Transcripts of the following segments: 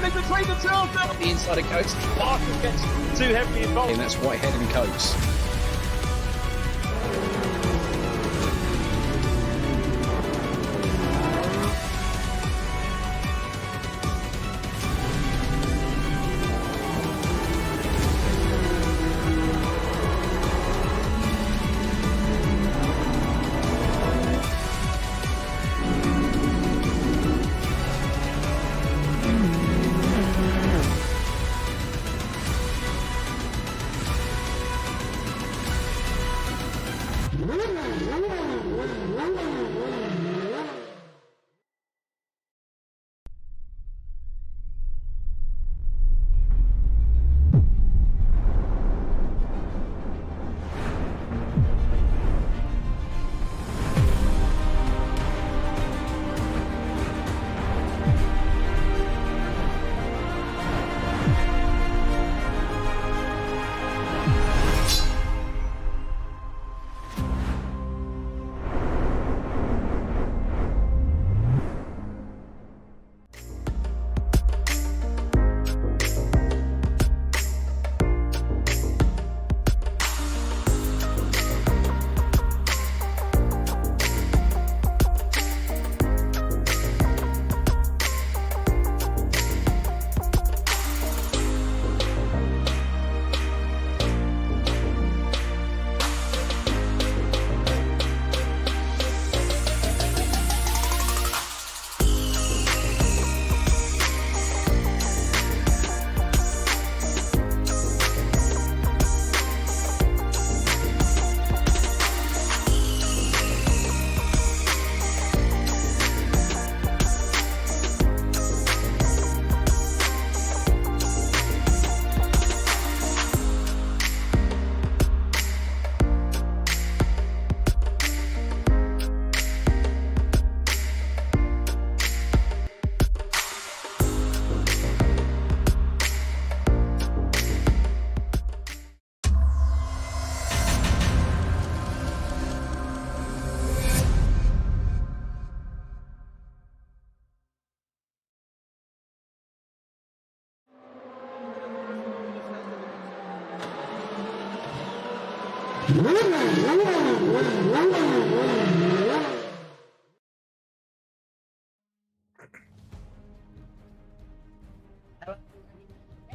Between the two of them. The inside of Coates. Parker gets too heavily involved. And that's Whitehead and Coates.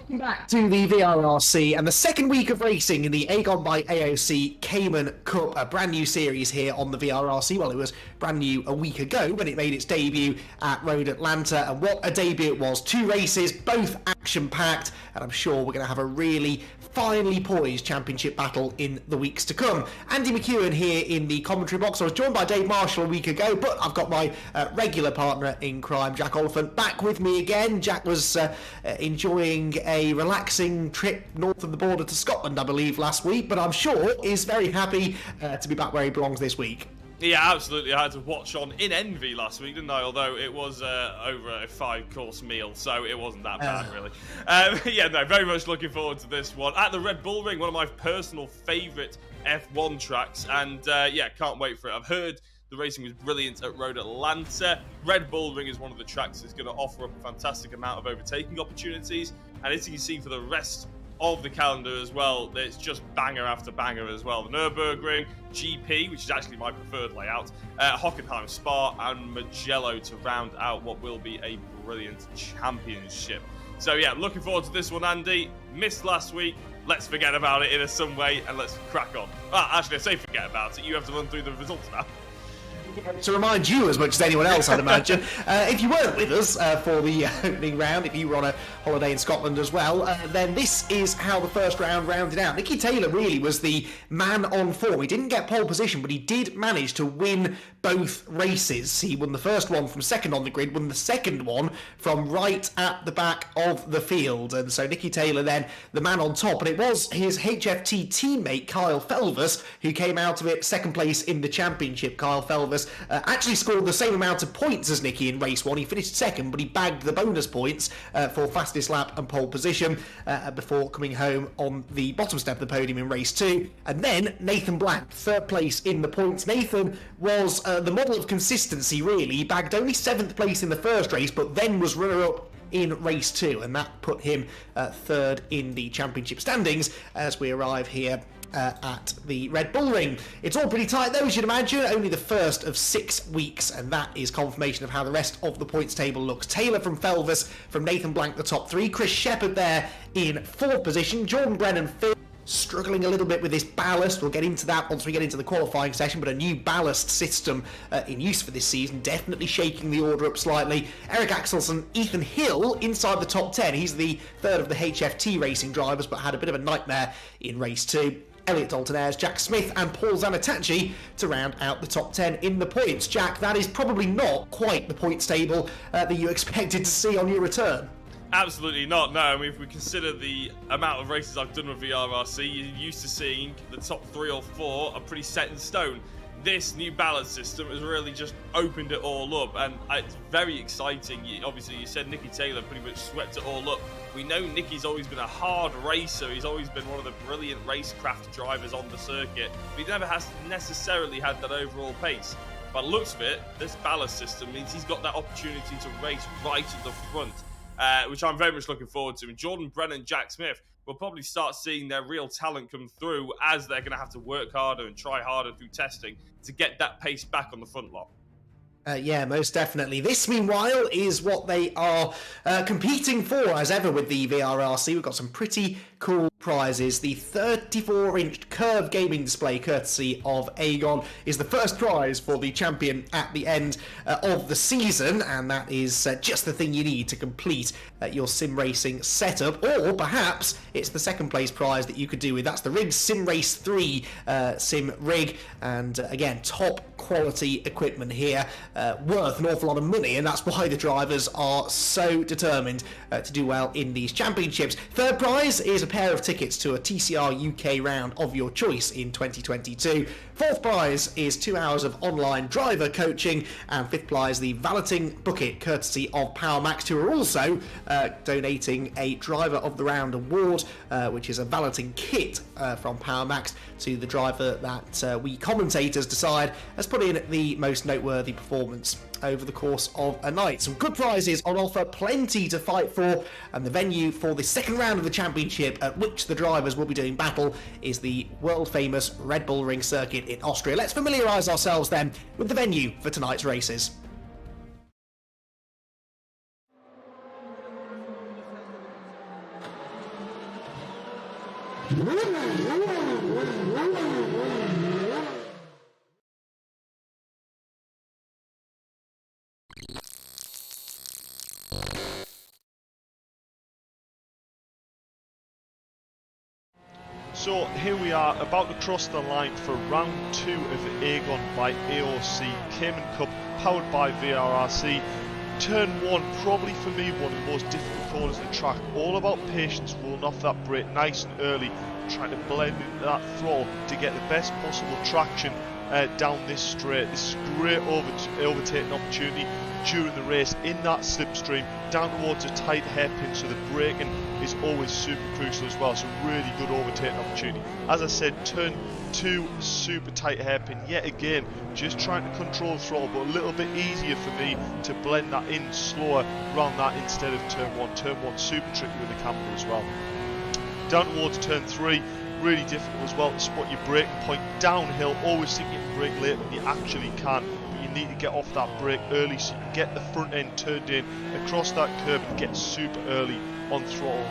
Welcome back to the VRRC and the second week of racing in the Agon by AOC Cayman Cup, a brand new series here on the VRRC. Well, it was brand new a week ago when it made its debut at Road Atlanta, and what a debut it was. 2 races, both action-packed, and I'm sure we're going to have a really finely poised championship battle in the weeks to come. Andy McEwen here in the commentary box. I was joined by Dave Marshall a week ago, but I've got my regular partner in crime, Jack Oliphant, back with me again. Jack was enjoying a relaxing trip north of the border to Scotland, I believe, last week, but I'm sure is very happy to be back where he belongs this week. Yeah, absolutely. I had to watch on in envy last week, didn't I? Although it was over a 5-course meal, so it wasn't that bad, really. Yeah, no, very much looking forward to this one. At the Red Bull Ring, one of my personal favourite F1 tracks, and yeah, can't wait for it. I've heard the racing was brilliant at Road Atlanta. Red Bull Ring is one of the tracks that's going to offer up a fantastic amount of overtaking opportunities, and as you can see for the rest of the calendar as well, it's just banger after banger as well. The Nürburgring, GP, which is actually my preferred layout, Hockenheim, Spa, and Mugello to round out what will be a brilliant championship. So yeah, looking forward to this one, Andy. Missed last week. Let's forget about it in some way and let's crack on. Actually, I say forget about it. You have to run through the results now. To remind you as much as anyone else, I'd imagine, if you weren't with us for the opening round, if you were on a holiday in Scotland as well, then this is how the first round rounded out. Nicky Taylor really was the man on form. He didn't get pole position, but he did manage to win both races. He won the first one from second on the grid, won the second one from right at the back of the field. And so Nicky Taylor then the man on top. And it was his HFT teammate, Kyle Felvers, who came out of it second place in the championship. Kyle Felvers actually scored the same amount of points as Nicky in race 1. He finished second, but he bagged the bonus points for fastest lap and pole position before coming home on the bottom step of the podium in race 2. And then Nathan Black, third place in the points. Nathan was the model of consistency, really. He bagged only 7th place in the first race, but then was runner-up in race 2, and that put him third in the championship standings as we arrive here at the Red Bull Ring. It's all pretty tight though, as you'd imagine, only the first of 6 weeks, and that is confirmation of how the rest of the points table looks. Taylor from Felvis, from Nathan Blank, the top 3. Chris Shepherd there in 4th position. Jordan Brennan 5th. Struggling a little bit with this ballast. We'll get into that once we get into the qualifying session, but a new ballast system in use for this season, definitely shaking the order up slightly. Eric Axelson, Ethan Hill inside the top 10. He's the third of the HFT racing drivers, but had a bit of a nightmare in race 2. Elliot Dalton-Ayres, Jack Smith and Paul Zanatachi to round out the top 10 in the points. Jack, that is probably not quite the points table that you expected to see on your return. Absolutely not, no. I mean, if we consider the amount of races I've done with VRRC, you're used to seeing the top 3 or 4 are pretty set in stone. This new ballot system has really just opened it all up, and it's very exciting. Obviously, you said Nicky Taylor pretty much swept it all up. We know Nicky's always been a hard racer. He's always been one of the brilliant racecraft drivers on the circuit, but he never has necessarily had that overall pace. By the looks of it, this ballot system means he's got that opportunity to race right at the front. Which I'm very much looking forward to. And Jordan Brennan and Jack Smith will probably start seeing their real talent come through as they're going to have to work harder and try harder through testing to get that pace back on the front lot. Yeah, most definitely. This, meanwhile, is what they are competing for, as ever, with the VRRC. We've got some pretty cool prizes. The 34-inch curved gaming display, courtesy of Agon, is the first prize for the champion at the end of the season, and that is just the thing you need to complete your sim racing setup. Or perhaps it's the second place prize that you could do with. That's the Rig SimRace 3 sim rig, and again, top quality equipment here, worth an awful lot of money, and that's why the drivers are so determined to do well in these championships. Third prize is a pair of tickets to a TCR UK round of your choice in 2022. Fourth prize is 2 hours of online driver coaching, and fifth prize the Valeting bucket, courtesy of PowerMax, who are also donating a Driver of the Round award, which is a Valeting kit from PowerMax to the driver that we commentators decide has put in the most noteworthy performance over the course of a night. Some good prizes on offer, plenty to fight for, and the venue for the second round of the championship, at which the drivers will be doing battle, is the world famous Red Bull Ring circuit in Austria. Let's familiarise ourselves then with the venue for tonight's races. So here we are, about to cross the line for round 2 of the Agon by AOC Cayman Cup, powered by VRRC. Turn 1, probably for me one of the most difficult corners of the track. All about patience, rolling off that brake nice and early, trying to blend into that throttle to get the best possible traction down this straight. This is a great overtaking opportunity during the race in that slipstream down towards a tight hairpin, so the braking is always super crucial as well. So really good overtaking opportunity. As I said, turn 2, super tight hairpin yet again, just trying to control the throttle, but a little bit easier for me to blend that in slower around that instead of turn 1. Turn 1 super tricky with the camber as well. Down towards turn 3, really difficult as well to spot your braking point downhill. Always think you can brake later when you actually can, but you need to get off that brake early so you can get the front end turned in across that curb and get super early on throttle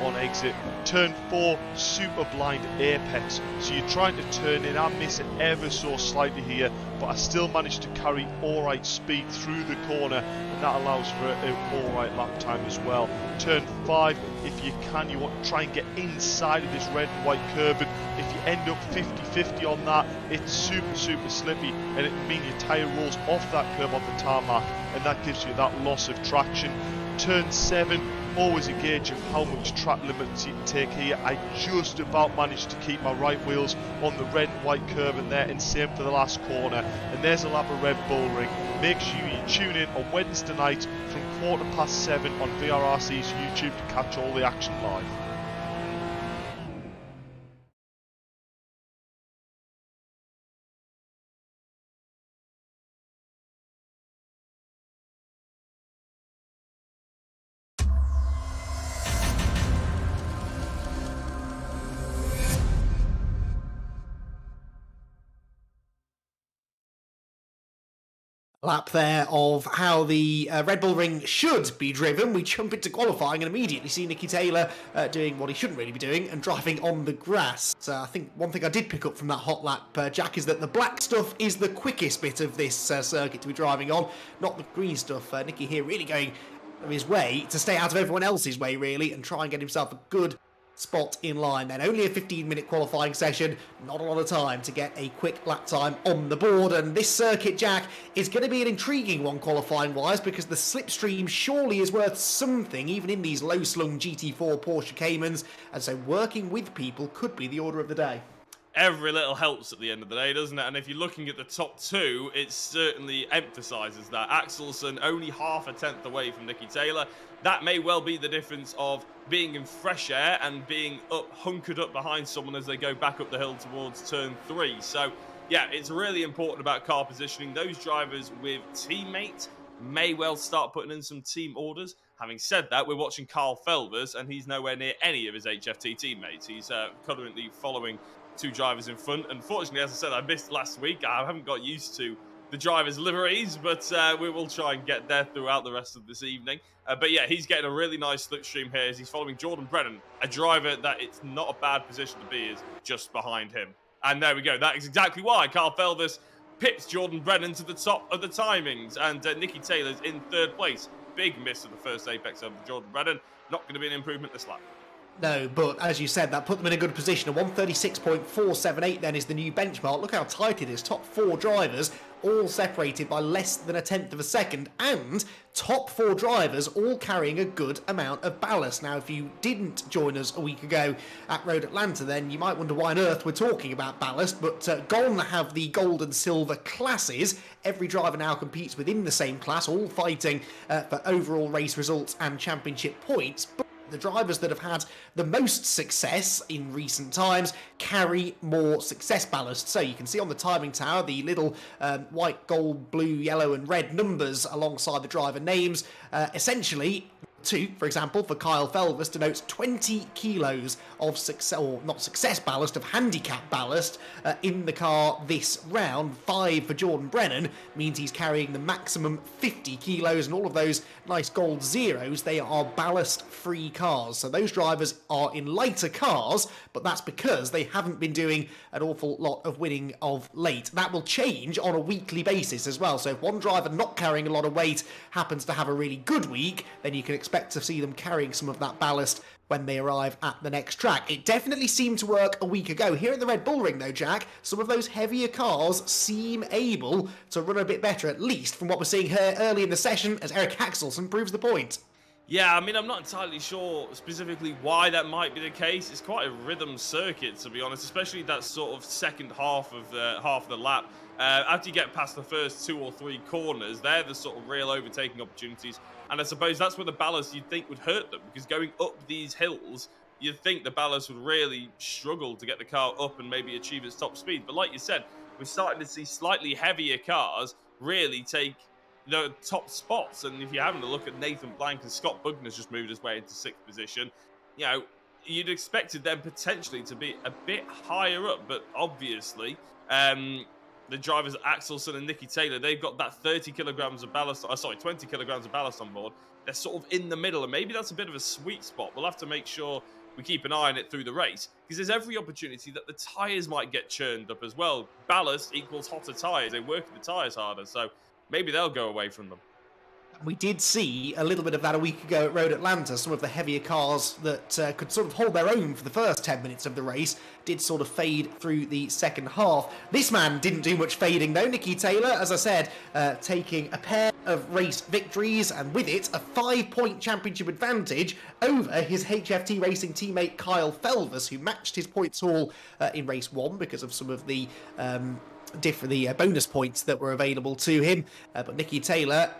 on exit. Turn 4, super blind apex, so you're trying to turn in. I miss it ever so slightly here, but I still managed to carry alright speed through the corner, and that allows for an alright lap time as well. Turn 5, if you can, you want to try and get inside of this red and white curb, and if you end up 50-50 on that, it's super slippy, and it means your tyre rolls off that curb on the tarmac, and that gives you that loss of traction. Turn 7, I'm always a gauge of how much track limits you can take here. I just about managed to keep my right wheels on the red and white curb in there, and same for the last corner. And there's a lap of Red Bull Ring. Make sure you tune in on Wednesday night from 7:15 on VRRC's YouTube to catch all the action live. Lap there of how the Red Bull Ring should be driven. We jump into qualifying and immediately see Nicky Taylor doing what he shouldn't really be doing and driving on the grass. So I think one thing I did pick up from that hot lap, Jack, is that the black stuff is the quickest bit of this circuit to be driving on, not the green stuff. Nicky here really going his way to stay out of everyone else's way, really, and try and get himself a good spot in line. Then only a 15-minute qualifying session, not a lot of time to get a quick lap time on the board. And this circuit, Jack, is going to be an intriguing one qualifying wise, because the slipstream surely is worth something even in these low slung GT4 Porsche Caymans, and so working with people could be the order of the day. Every little helps at the end of the day, doesn't it? And if you're looking at the top two, it certainly emphasises that. Axelsen only half a tenth away from Nicky Taylor. That may well be the difference of being in fresh air and being hunkered up behind someone as they go back up the hill towards turn 3. So, yeah, it's really important about car positioning. Those drivers with teammates may well start putting in some team orders. Having said that, we're watching Carl Felvers, and he's nowhere near any of his HFT teammates. He's currently following two drivers in front. Unfortunately, as I said, I missed last week. I haven't got used to the drivers' liveries, but we will try and get there throughout the rest of this evening. But yeah, he's getting a really nice slipstream here as he's following Jordan Brennan, a driver that it's not a bad position to be, is just behind him. And there we go. That is exactly why Carl Felvers pips Jordan Brennan to the top of the timings, and Nicky Taylor's in third place. Big miss of the first apex over Jordan Brennan. Not going to be an improvement this lap. No, but as you said, that put them in a good position. A 136.478 then is the new benchmark. Look how tight it is. Top four drivers all separated by less than a tenth of a second, and top four drivers all carrying a good amount of ballast. Now, if you didn't join us a week ago at Road Atlanta, then you might wonder why on earth we're talking about ballast, but Agon have the gold and silver classes. Every driver now competes within the same class, all fighting for overall race results and championship points. But the drivers that have had the most success in recent times carry more success ballast. So you can see on the timing tower the little white, gold, blue, yellow and red numbers alongside the driver names. Essentially, 2, for example, for Kyle Felvers denotes 20 kilos of success, or not success ballast, of handicap ballast in the car this round. 5 for Jordan Brennan means he's carrying the maximum 50 kilos, and all of those nice gold zeros, they are ballast-free cars. So those drivers are in lighter cars, but that's because they haven't been doing an awful lot of winning of late. That will change on a weekly basis as well. So if one driver not carrying a lot of weight happens to have a really good week, then you can expect to see them carrying some of that ballast when they arrive at the next track. It definitely seemed to work a week ago. Here at the Red Bull Ring though, Jack, some of those heavier cars seem able to run a bit better, at least from what we're seeing here early in the session, as Eric Axelsen proves the point. Yeah, I mean, I'm not entirely sure specifically why that might be the case. It's quite a rhythm circuit, to be honest, especially that sort of second half of the lap. After you get past the first 2 or 3 corners, they're the sort of real overtaking opportunities. And I suppose that's where the ballast you'd think would hurt them, because going up these hills, you'd think the ballast would really struggle to get the car up and maybe achieve its top speed. But like you said, we're starting to see slightly heavier cars really take the top spots. And if you're having a look at Nathan Blank, and Scott Bugner's just moved his way into 6th position, you know, you'd expected them potentially to be a bit higher up, but obviously the drivers Axelsen and Nicky Taylor, they've got that 20 kilograms of ballast on board. They're sort of in the middle, and maybe that's a bit of a sweet spot. We'll have to make sure we keep an eye on it through the race, because there's every opportunity that the tyres might get churned up as well. Ballast equals hotter tyres. They work the tyres harder, so maybe they'll go away from them. We did see a little bit of that a week ago at Road Atlanta. Some of the heavier cars that could sort of hold their own for the first 10 minutes of the race did sort of fade through the second half. This man didn't do much fading though. Nicky Taylor, as I said, taking a pair of race victories and with it a 5-point championship advantage over his HFT Racing teammate Kyle Felvers, who matched his points haul in race 1 because of some of the bonus points that were available to him. But Nicky Taylor,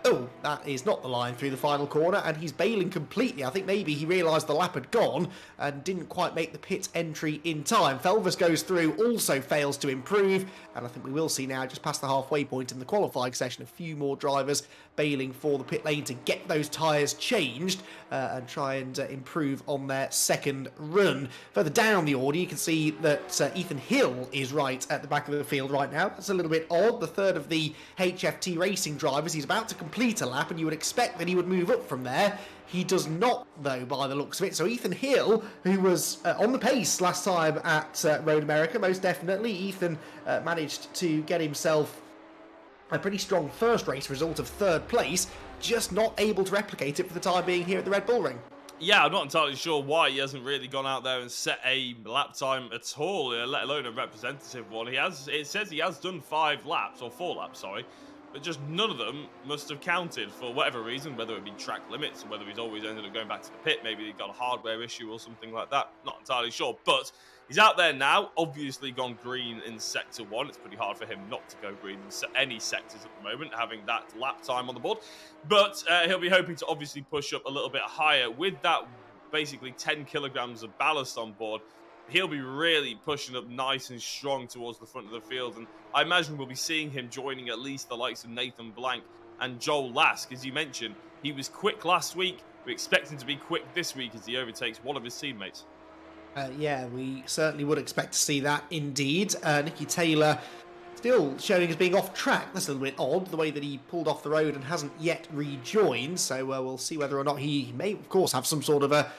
that is not the line through the final corner, and he's bailing completely. I think maybe he realised the lap had gone and didn't quite make the pit entry in time. Felvers goes through, also fails to improve, and I think we will see now, just past the halfway point in the qualifying session, a few more drivers bailing for the pit lane to get those tyres changed and try and improve on their second run. Further down the order, you can see that Ethan Hill is right at the back of the field right now. That's a little bit odd. The third of the HFT Racing drivers. He's about to complete a lap, and you would expect that he would move up from there. He does not, though, by the looks of it. So Ethan Hill, who was on the pace last time at Road America, most definitely, Ethan managed to get himself a pretty strong first race result of third place, just not able to replicate it for the time being here at the Red Bull Ring. Yeah, I'm not entirely sure why he hasn't really gone out there and set a lap time at all, let alone a representative one. It says he has done 5 laps, or 4 laps, sorry, but just none of them must have counted for whatever reason, whether it be track limits or whether he's always ended up going back to the pit. Maybe he's got a hardware issue or something like that. Not entirely sure, but he's out there now, obviously gone green in Sector 1. It's pretty hard for him not to go green in any sectors at the moment, having that lap time on the board. But he'll be hoping to obviously push up a little bit higher with that basically 10 kilograms of ballast on board. He'll be really pushing up nice and strong towards the front of the field, and I imagine we'll be seeing him joining at least the likes of Nathan Blank and Joel Lask. As you mentioned, he was quick last week. We expect him to be quick this week as he overtakes one of his teammates. Yeah, we certainly would expect to see that indeed. Nicky Taylor still showing as being off track. That's a little bit odd, the way that he pulled off the road and hasn't yet rejoined. So we'll see whether or not he may, of course, have some sort of a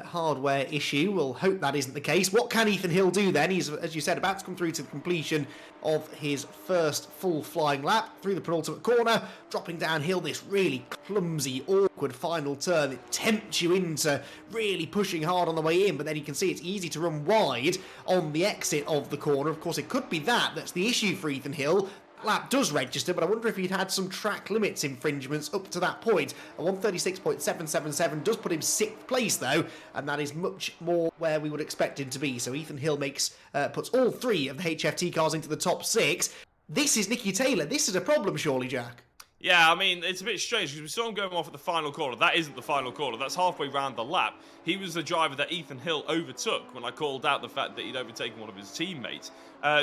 hardware issue. We'll hope that isn't the case. What can Ethan Hill do then? He's, as you said, about to come through to the completion of his first full flying lap through the penultimate corner, dropping downhill this really clumsy, awkward final turn. It tempts you into really pushing hard on the way in, but then you can see it's easy to run wide on the exit of the corner. Of course, it could be that's the issue for Ethan Hill. Lap does register, but I wonder if he'd had some track limits infringements up to that point. A 136.777 does put him 6th place though, and that is much more where we would expect him to be. So Ethan Hill puts all 3 of the HFT cars into the top 6. This is Nicky Taylor. This is a problem, surely, Jack? Yeah, I mean, it's a bit strange because we saw him going off at the final corner. That isn't the final corner. That's halfway round the lap. He was the driver that Ethan Hill overtook when I called out the fact that he'd overtaken one of his teammates.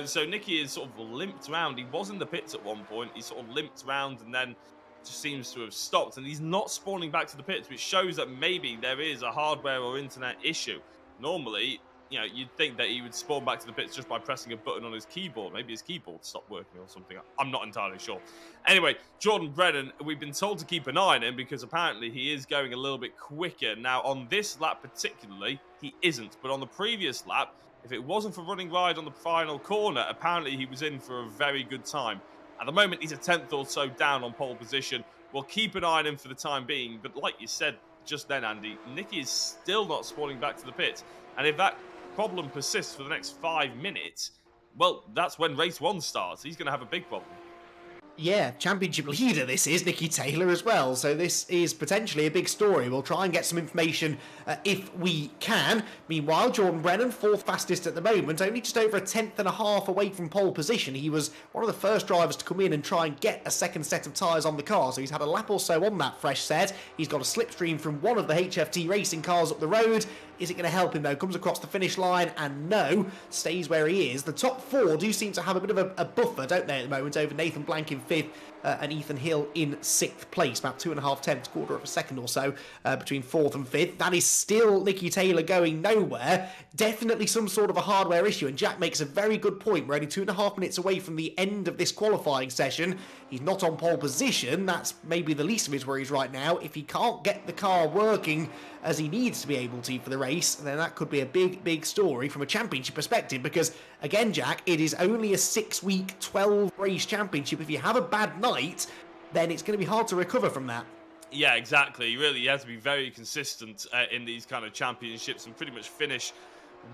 So Nicky is sort of limped around. He was in the pits at one point. He sort of limped around and then just seems to have stopped. And he's not spawning back to the pits, which shows that maybe there is a hardware or internet issue. Normally, you know, you'd think that he would spawn back to the pits just by pressing a button on his keyboard. Maybe his keyboard stopped working or something. I'm not entirely sure. Anyway, Jordan Brennan, we've been told to keep an eye on him because apparently he is going a little bit quicker. Now, on this lap particularly, he isn't. But on the previous lap, if it wasn't for running wide on the final corner, apparently he was in for a very good time. At the moment, he's a 10th or so down on pole position. We'll keep an eye on him for the time being. But like you said just then, Andy, Nicky is still not spawning back to the pits. And if that problem persists for the next 5 minutes, well, that's when race 1 starts. He's going to have a big problem. Yeah, championship leader this is, Nicky Taylor as well, so this is potentially a big story. We'll try and get some information if we can. Meanwhile, Jordan Brennan, 4th fastest at the moment, only just over a 10th and a half away from pole position. He was one of the first drivers to come in and try and get a second set of tyres on the car, so he's had a lap or so on that fresh set. He's got a slipstream from one of the HFT Racing cars up the road. Is it going to help him though? Comes across the finish line and no, stays where he is. The top 4 do seem to have a bit of a buffer, don't they, at the moment, over Nathan Blank in 5th and Ethan Hill in 6th place. About 2.5 tenths, quarter of a second or so between 4th and 5th. That is still Nicky Taylor going nowhere. Definitely some sort of a hardware issue, and Jack makes a very good point. We're only 2.5 minutes away from the end of this qualifying session. He's not on pole position. That's maybe the least of his worries right now. If he can't get the car working as he needs to be able to for the race, then that could be a big story from a championship perspective, because again, Jack, it is only a 6-week 12 race championship. If you have a bad night, then it's going to be hard to recover from that. Yeah, exactly. Really, you have to be very consistent in these kind of championships and pretty much finish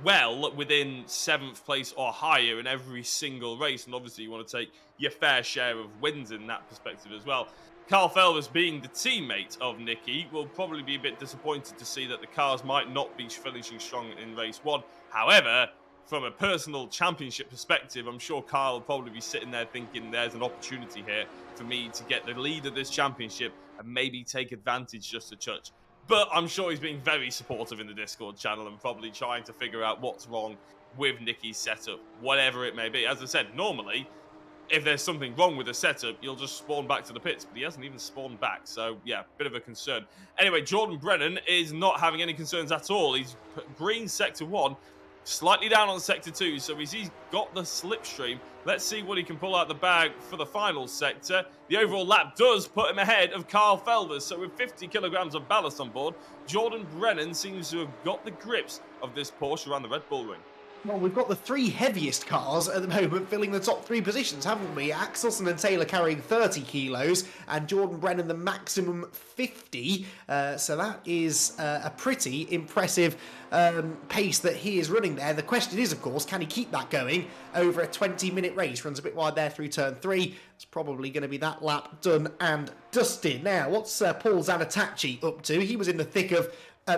well within 7th place or higher in every single race. And obviously, you want to take your fair share of wins in that perspective as well. Carl Felvers, being the teammate of Nicky, will probably be a bit disappointed to see that the cars might not be finishing strong in race 1. However, from a personal championship perspective, I'm sure Carl will probably be sitting there thinking there's an opportunity here for me to get the lead of this championship and maybe take advantage just a touch. But I'm sure he's being very supportive in the Discord channel and probably trying to figure out what's wrong with Nicky's setup, whatever it may be. As I said, normally, if there's something wrong with the setup, you'll just spawn back to the pits, but he hasn't even spawned back, so yeah, bit of a concern. Anyway, Jordan Brennan is not having any concerns at all. He's green sector 1, slightly down on sector 2, so he's got the slipstream. Let's see what he can pull out the bag for the final sector. The overall lap does put him ahead of Carl Felvers, so with 50 kilograms of ballast on board, Jordan Brennan seems to have got the grips of this Porsche around the Red Bull Ring. Well, we've got the 3 heaviest cars at the moment filling the top 3 positions, haven't we? Axelson and Taylor carrying 30 kilos, and Jordan Brennan the maximum 50. So that is a pretty impressive pace that he is running there. The question is, of course, can he keep that going over a 20-minute race? Runs a bit wide there through turn 3. It's probably going to be that lap done and dusted. Now, what's Paul Zanatachi up to? He was in the thick of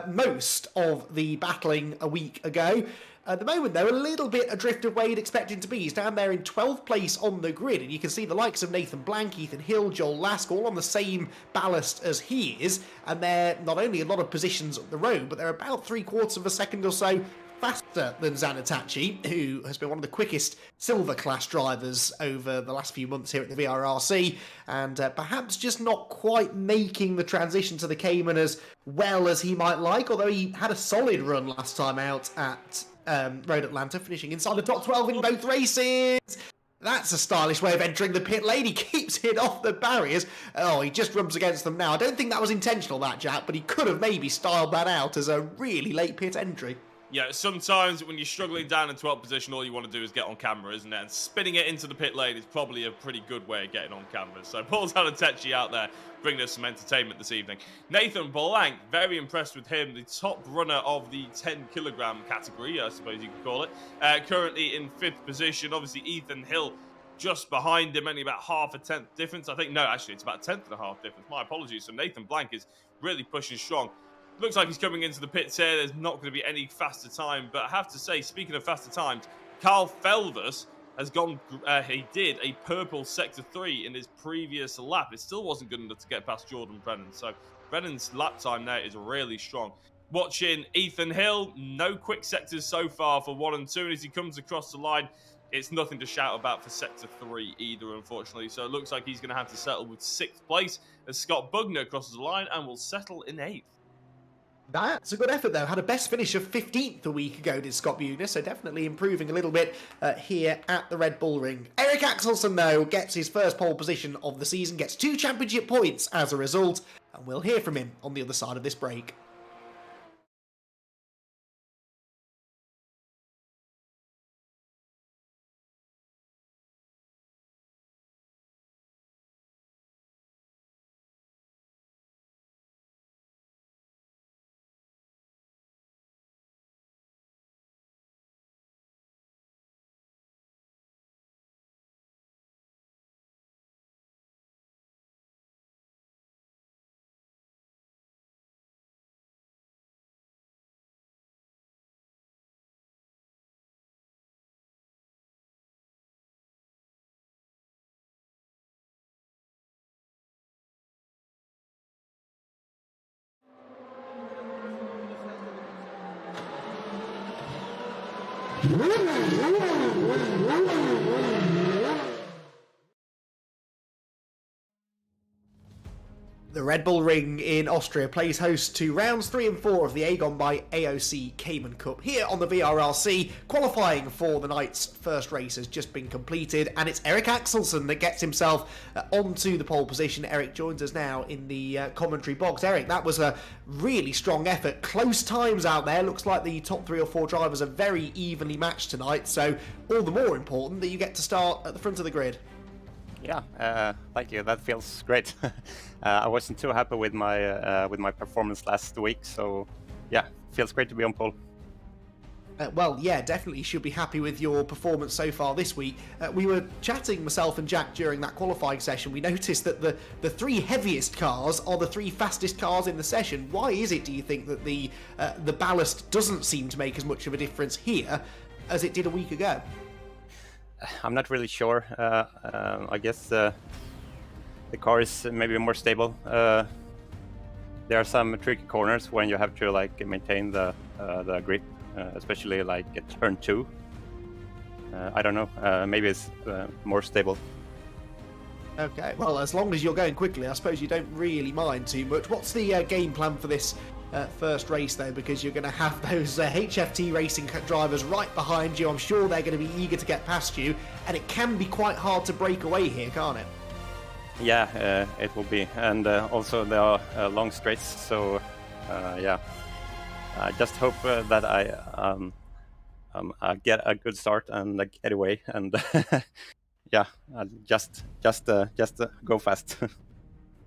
most of the battling a week ago. At the moment, though, a little bit adrift of where you'd expect him to be. He's down there in 12th place on the grid, and you can see the likes of Nathan Blank, Ethan Hill, Joel Lask, all on the same ballast as he is, and they're not only a lot of positions up the road, but they're about 3/4 of a second or so faster than Zanatachi, who has been one of the quickest silver class drivers over the last few months here at the VRRC, and perhaps just not quite making the transition to the Cayman as well as he might like, although he had a solid run last time out at Road Atlanta, finishing inside the top 12 in both races. That's a stylish way of entering the pit lane. He keeps it off the barriers. Oh, he just rubs against them now. I don't think that was intentional, that Jack, but he could have maybe styled that out as a really late pit entry. Yeah, sometimes when you're struggling down in 12th position, all you want to do is get on camera, isn't it? And spinning it into the pit lane is probably a pretty good way of getting on camera. So Paul Zanatachi out there bringing us some entertainment this evening. Nathan Blank, very impressed with him, the top runner of the 10-kilogram category, I suppose you could call it. Currently in 5th position. Obviously, Ethan Hill just behind him, only about half a tenth difference. I think, no, actually, it's about a tenth and a half difference. My apologies. So Nathan Blank is really pushing strong. Looks like he's coming into the pits here. There's not going to be any faster time. But I have to say, speaking of faster times, Carl Felvers has gone, he did a purple sector 3 in his previous lap. It still wasn't good enough to get past Jordan Brennan. So Brennan's lap time now is really strong. Watching Ethan Hill, no quick sectors so far for 1 and 2. And as he comes across the line, it's nothing to shout about for sector 3 either, unfortunately. So it looks like he's going to have to settle with 6th place as Scott Bugner crosses the line and will settle in 8th. That's a good effort, though. Had a best finish of 15th a week ago, did Scott Bugner, so definitely improving a little bit here at the Red Bull Ring. Eric Axelson, though, gets his first pole position of the season, gets 2 championship points as a result, and we'll hear from him on the other side of this break. The Red Bull Ring in Austria plays host to rounds 3 and 4 of the Agon by AOC Cayman Cup. Here on the VRRC, qualifying for the night's first race has just been completed, and it's Eric Axelson that gets himself onto the pole position. Eric joins us now in the commentary box. Eric, that was a really strong effort. Close times out there. Looks like the top 3 or 4 drivers are very evenly matched tonight, so all the more important that you get to start at the front of the grid. Thank you. That feels great. I wasn't too happy with my performance last week, so yeah, feels great to be on pole. Well, yeah, definitely should be happy with your performance so far this week. We were chatting, myself and Jack, during that qualifying session. We noticed that the three heaviest cars are the three fastest cars in the session. Why is it, do you think, that the ballast doesn't seem to make as much of a difference here as it did a week ago? I'm not really sure. I guess the car is maybe more stable. There are some tricky corners when you have to like maintain the grip. Especially like at turn 2. I don't know, maybe it's more stable. Okay, well, as long as you're going quickly, I suppose you don't really mind too much. What's the game plan for this first race, though? Because you're going to have those HFT racing drivers right behind you. I'm sure they're going to be eager to get past you, and it can be quite hard to break away here, can't it? Yeah, it will be. And also there are long straights, so yeah. I just hope that I get a good start and get away, and yeah, just go fast.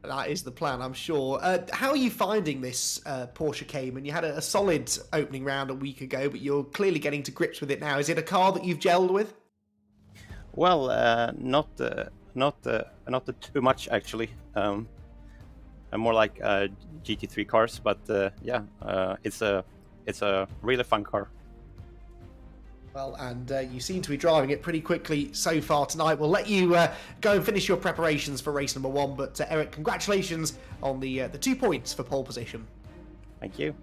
That is the plan, I'm sure. How are you finding this Porsche Cayman? You had a solid opening round a week ago, but you're clearly getting to grips with it now. Is it a car that you've gelled with? Well, not too much actually. More like GT3 cars, but yeah, it's a really fun car. Well, and you seem to be driving it pretty quickly so far tonight. We'll let you go and finish your preparations for race number 1. But Eric, congratulations on the 2 points for pole position. Thank you.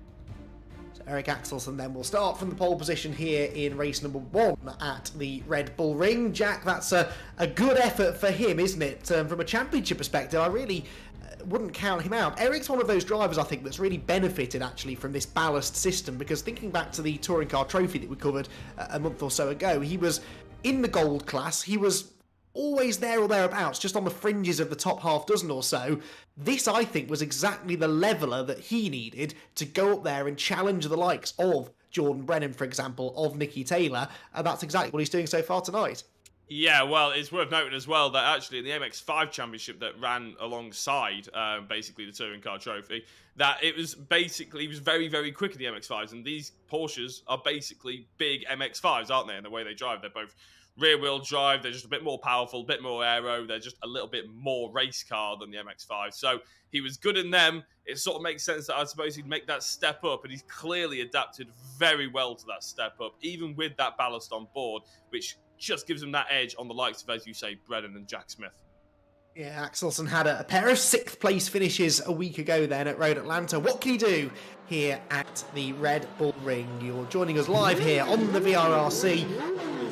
So Eric Axelsson then will start from the pole position here in race number 1 at the Red Bull Ring. Jack, that's a good effort for him, isn't it? From a championship perspective, I really wouldn't count him out. Eric's one of those drivers, I think, that's really benefited actually from this ballast system, because thinking back to the Touring Car Trophy that we covered a month or so ago, he was in the gold class, he was always there or thereabouts, just on the fringes of the top half dozen or so. This, I think, was exactly the leveller that he needed to go up there and challenge the likes of Jordan Brennan, for example, of Nicky Taylor, and that's exactly what he's doing so far tonight. Yeah, well, it's worth noting as well that actually in the MX-5 Championship that ran alongside basically the Touring Car Trophy, that it was basically, he was very, very quick in the MX-5s, and these Porsches are basically big MX-5s, aren't they, in the way they drive? They're both rear-wheel drive, they're just a bit more powerful, a bit more aero, they're just a little bit more race car than the MX-5. So he was good in them. It sort of makes sense that I suppose he'd make that step up, and he's clearly adapted very well to that step up, even with that ballast on board, which just gives him that edge on the likes of, as you say, Brennan and Jack Smith. Yeah, Axelsson had a pair of 6th place finishes a week ago then at Road Atlanta. What can he do here at the Red Bull Ring? You're joining us live here on the VRRC,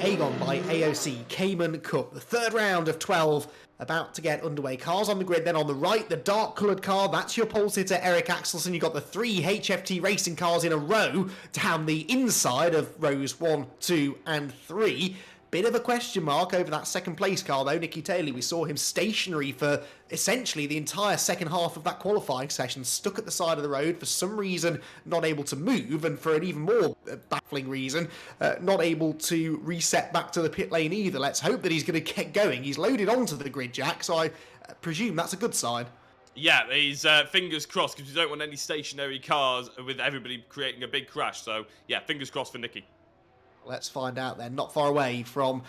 Agon by AOC Cayman Cup. The 3rd round of 12 about to get underway. Cars on the grid, then on the right, the dark coloured car, that's your pole sitter Eric Axelsson. You've got the 3 HFT racing cars in a row down the inside of rows 1, 2 and 3. Bit of a question mark over that 2nd place car though, Nicky Taylor. We saw him stationary for essentially the entire second half of that qualifying session, stuck at the side of the road, for some reason not able to move, and for an even more baffling reason, not able to reset back to the pit lane either. Let's hope that he's going to get going. He's loaded onto the grid, Jack, so I presume that's a good sign. Yeah, he's fingers crossed, because we don't want any stationary cars with everybody creating a big crash. So yeah, fingers crossed for Nicky. Let's find out then. Not far away from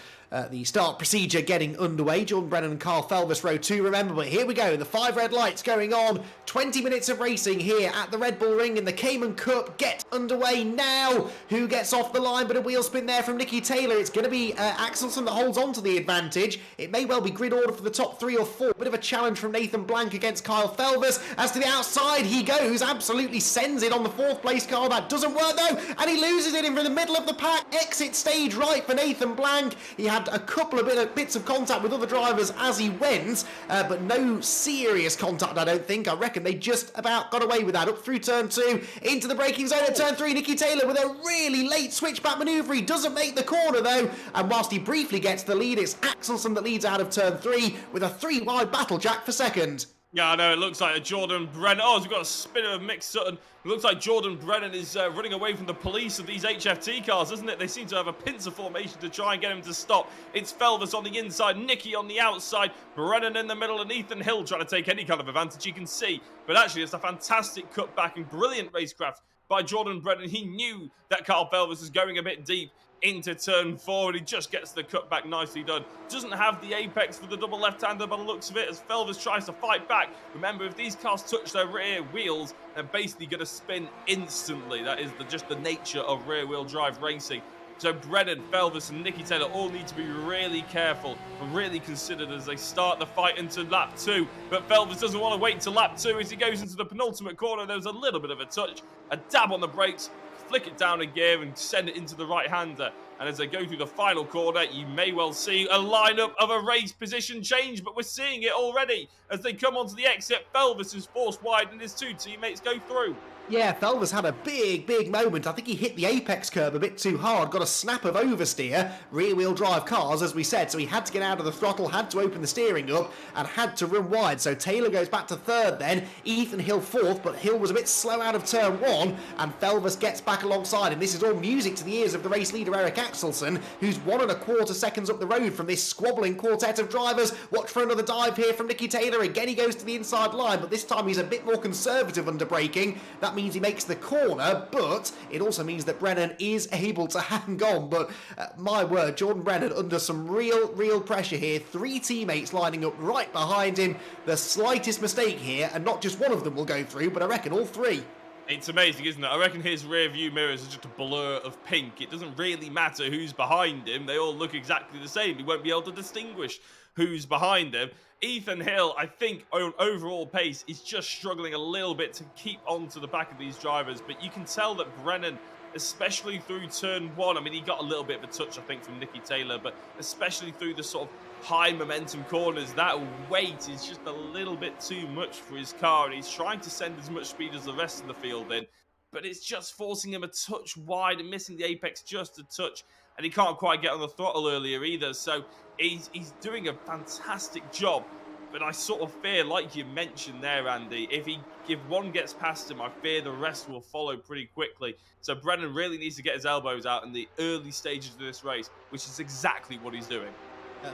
the start procedure getting underway. Jordan Brennan and Carl Felvis, row 2, remember. But here we go. The 5 red lights going on. 20 minutes of racing here at the Red Bull Ring in the Cayman Cup. Get underway now. Who gets off the line? But a wheel spin there from Nicky Taylor. It's going to be Axelsson that holds on to the advantage. It may well be grid order for the top 3 or 4. Bit of a challenge from Nathan Blank against Kyle Felvis. As to the outside he goes. Absolutely sends it on the 4th place car. That doesn't work though. And he loses it in from the middle of the pack. Exit stage right for Nathan Blank. He had a couple of bits of contact with other drivers as he went, but no serious contact, I don't think. I reckon they just about got away with that. Up through turn 2, into the braking zone at turn 3. Nicky Taylor with a really late switchback manoeuvre. He doesn't make the corner though, and whilst he briefly gets the lead, it's Axelsson that leads out of turn 3 with a 3 wide battle, Jack, for 2nd. Yeah, I know, it looks like a Jordan Brennan. Oh, we've got a spinner of Mick Sutton. It looks like Jordan Brennan is running away from the police of these HFT cars, doesn't it? They seem to have a pincer formation to try and get him to stop. It's Felvis on the inside, Nicky on the outside, Brennan in the middle, and Ethan Hill trying to take any kind of advantage you can see. But actually, it's a fantastic cutback and brilliant racecraft by Jordan Brennan. He knew that Carl Felvis was going a bit deep into turn 4, and he just gets the cutback nicely done. Doesn't have the apex for the double left-hander by the looks of it, as Felvis tries to fight back. Remember, if these cars touch their rear wheels, they're basically going to spin instantly. That is just the nature of rear-wheel drive racing. So Brennan, Felvis, and Nicky Taylor all need to be really careful and really considered as they start the fight into lap 2. But Felvis doesn't want to wait until lap 2 as he goes into the penultimate corner. There's a little bit of a touch, a dab on the brakes, flick it down a gear and send it into the right-hander. And as they go through the final corner, you may well see a lineup of a race position change, but we're seeing it already. As they come onto the exit, Felvis is forced wide and his two teammates go through. Yeah, Felvis had a big moment. I think he hit the apex curb a bit too hard, got a snap of oversteer, rear-wheel drive cars, as we said, so he had to get out of the throttle, had to open the steering up, and had to run wide. So Taylor goes back to third then, Ethan Hill fourth, but Hill was a bit slow out of turn 1, and Felvis gets back alongside him. This is all music to the ears of the race leader, Eric Axelsen, who's 1.25 seconds up the road from this squabbling quartet of drivers. Watch for another dive here from Nicky Taylor. Again, he goes to the inside line, but this time he's a bit more conservative under braking. That means he makes the corner, but it also means that Brennan is able to hang on. But my word, Jordan Brennan under some real pressure here. 3 teammates lining up right behind him. The slightest mistake here, and not just one of them will go through, but I reckon all 3. It's amazing, isn't it? I reckon his rear view mirrors are just a blur of pink. It doesn't really matter who's behind him. They all look exactly the same. He won't be able to distinguish who's behind him. Ethan Hill, I think, on overall pace, is just struggling a little bit to keep on to the back of these drivers. But you can tell that Brennan, especially through turn 1, I mean, he got a little bit of a touch, I think, from Nicky Taylor, but especially through the sort of high momentum corners, that weight is just a little bit too much for his car, and he's trying to send as much speed as the rest of the field in, but it's just forcing him a touch wide and missing the apex just a touch, and he can't quite get on the throttle earlier either. So he's doing a fantastic job, but I sort of fear, like you mentioned there, Andy, if one gets past him, I fear the rest will follow pretty quickly. So Brennan really needs to get his elbows out in the early stages of this race, which is exactly what he's doing.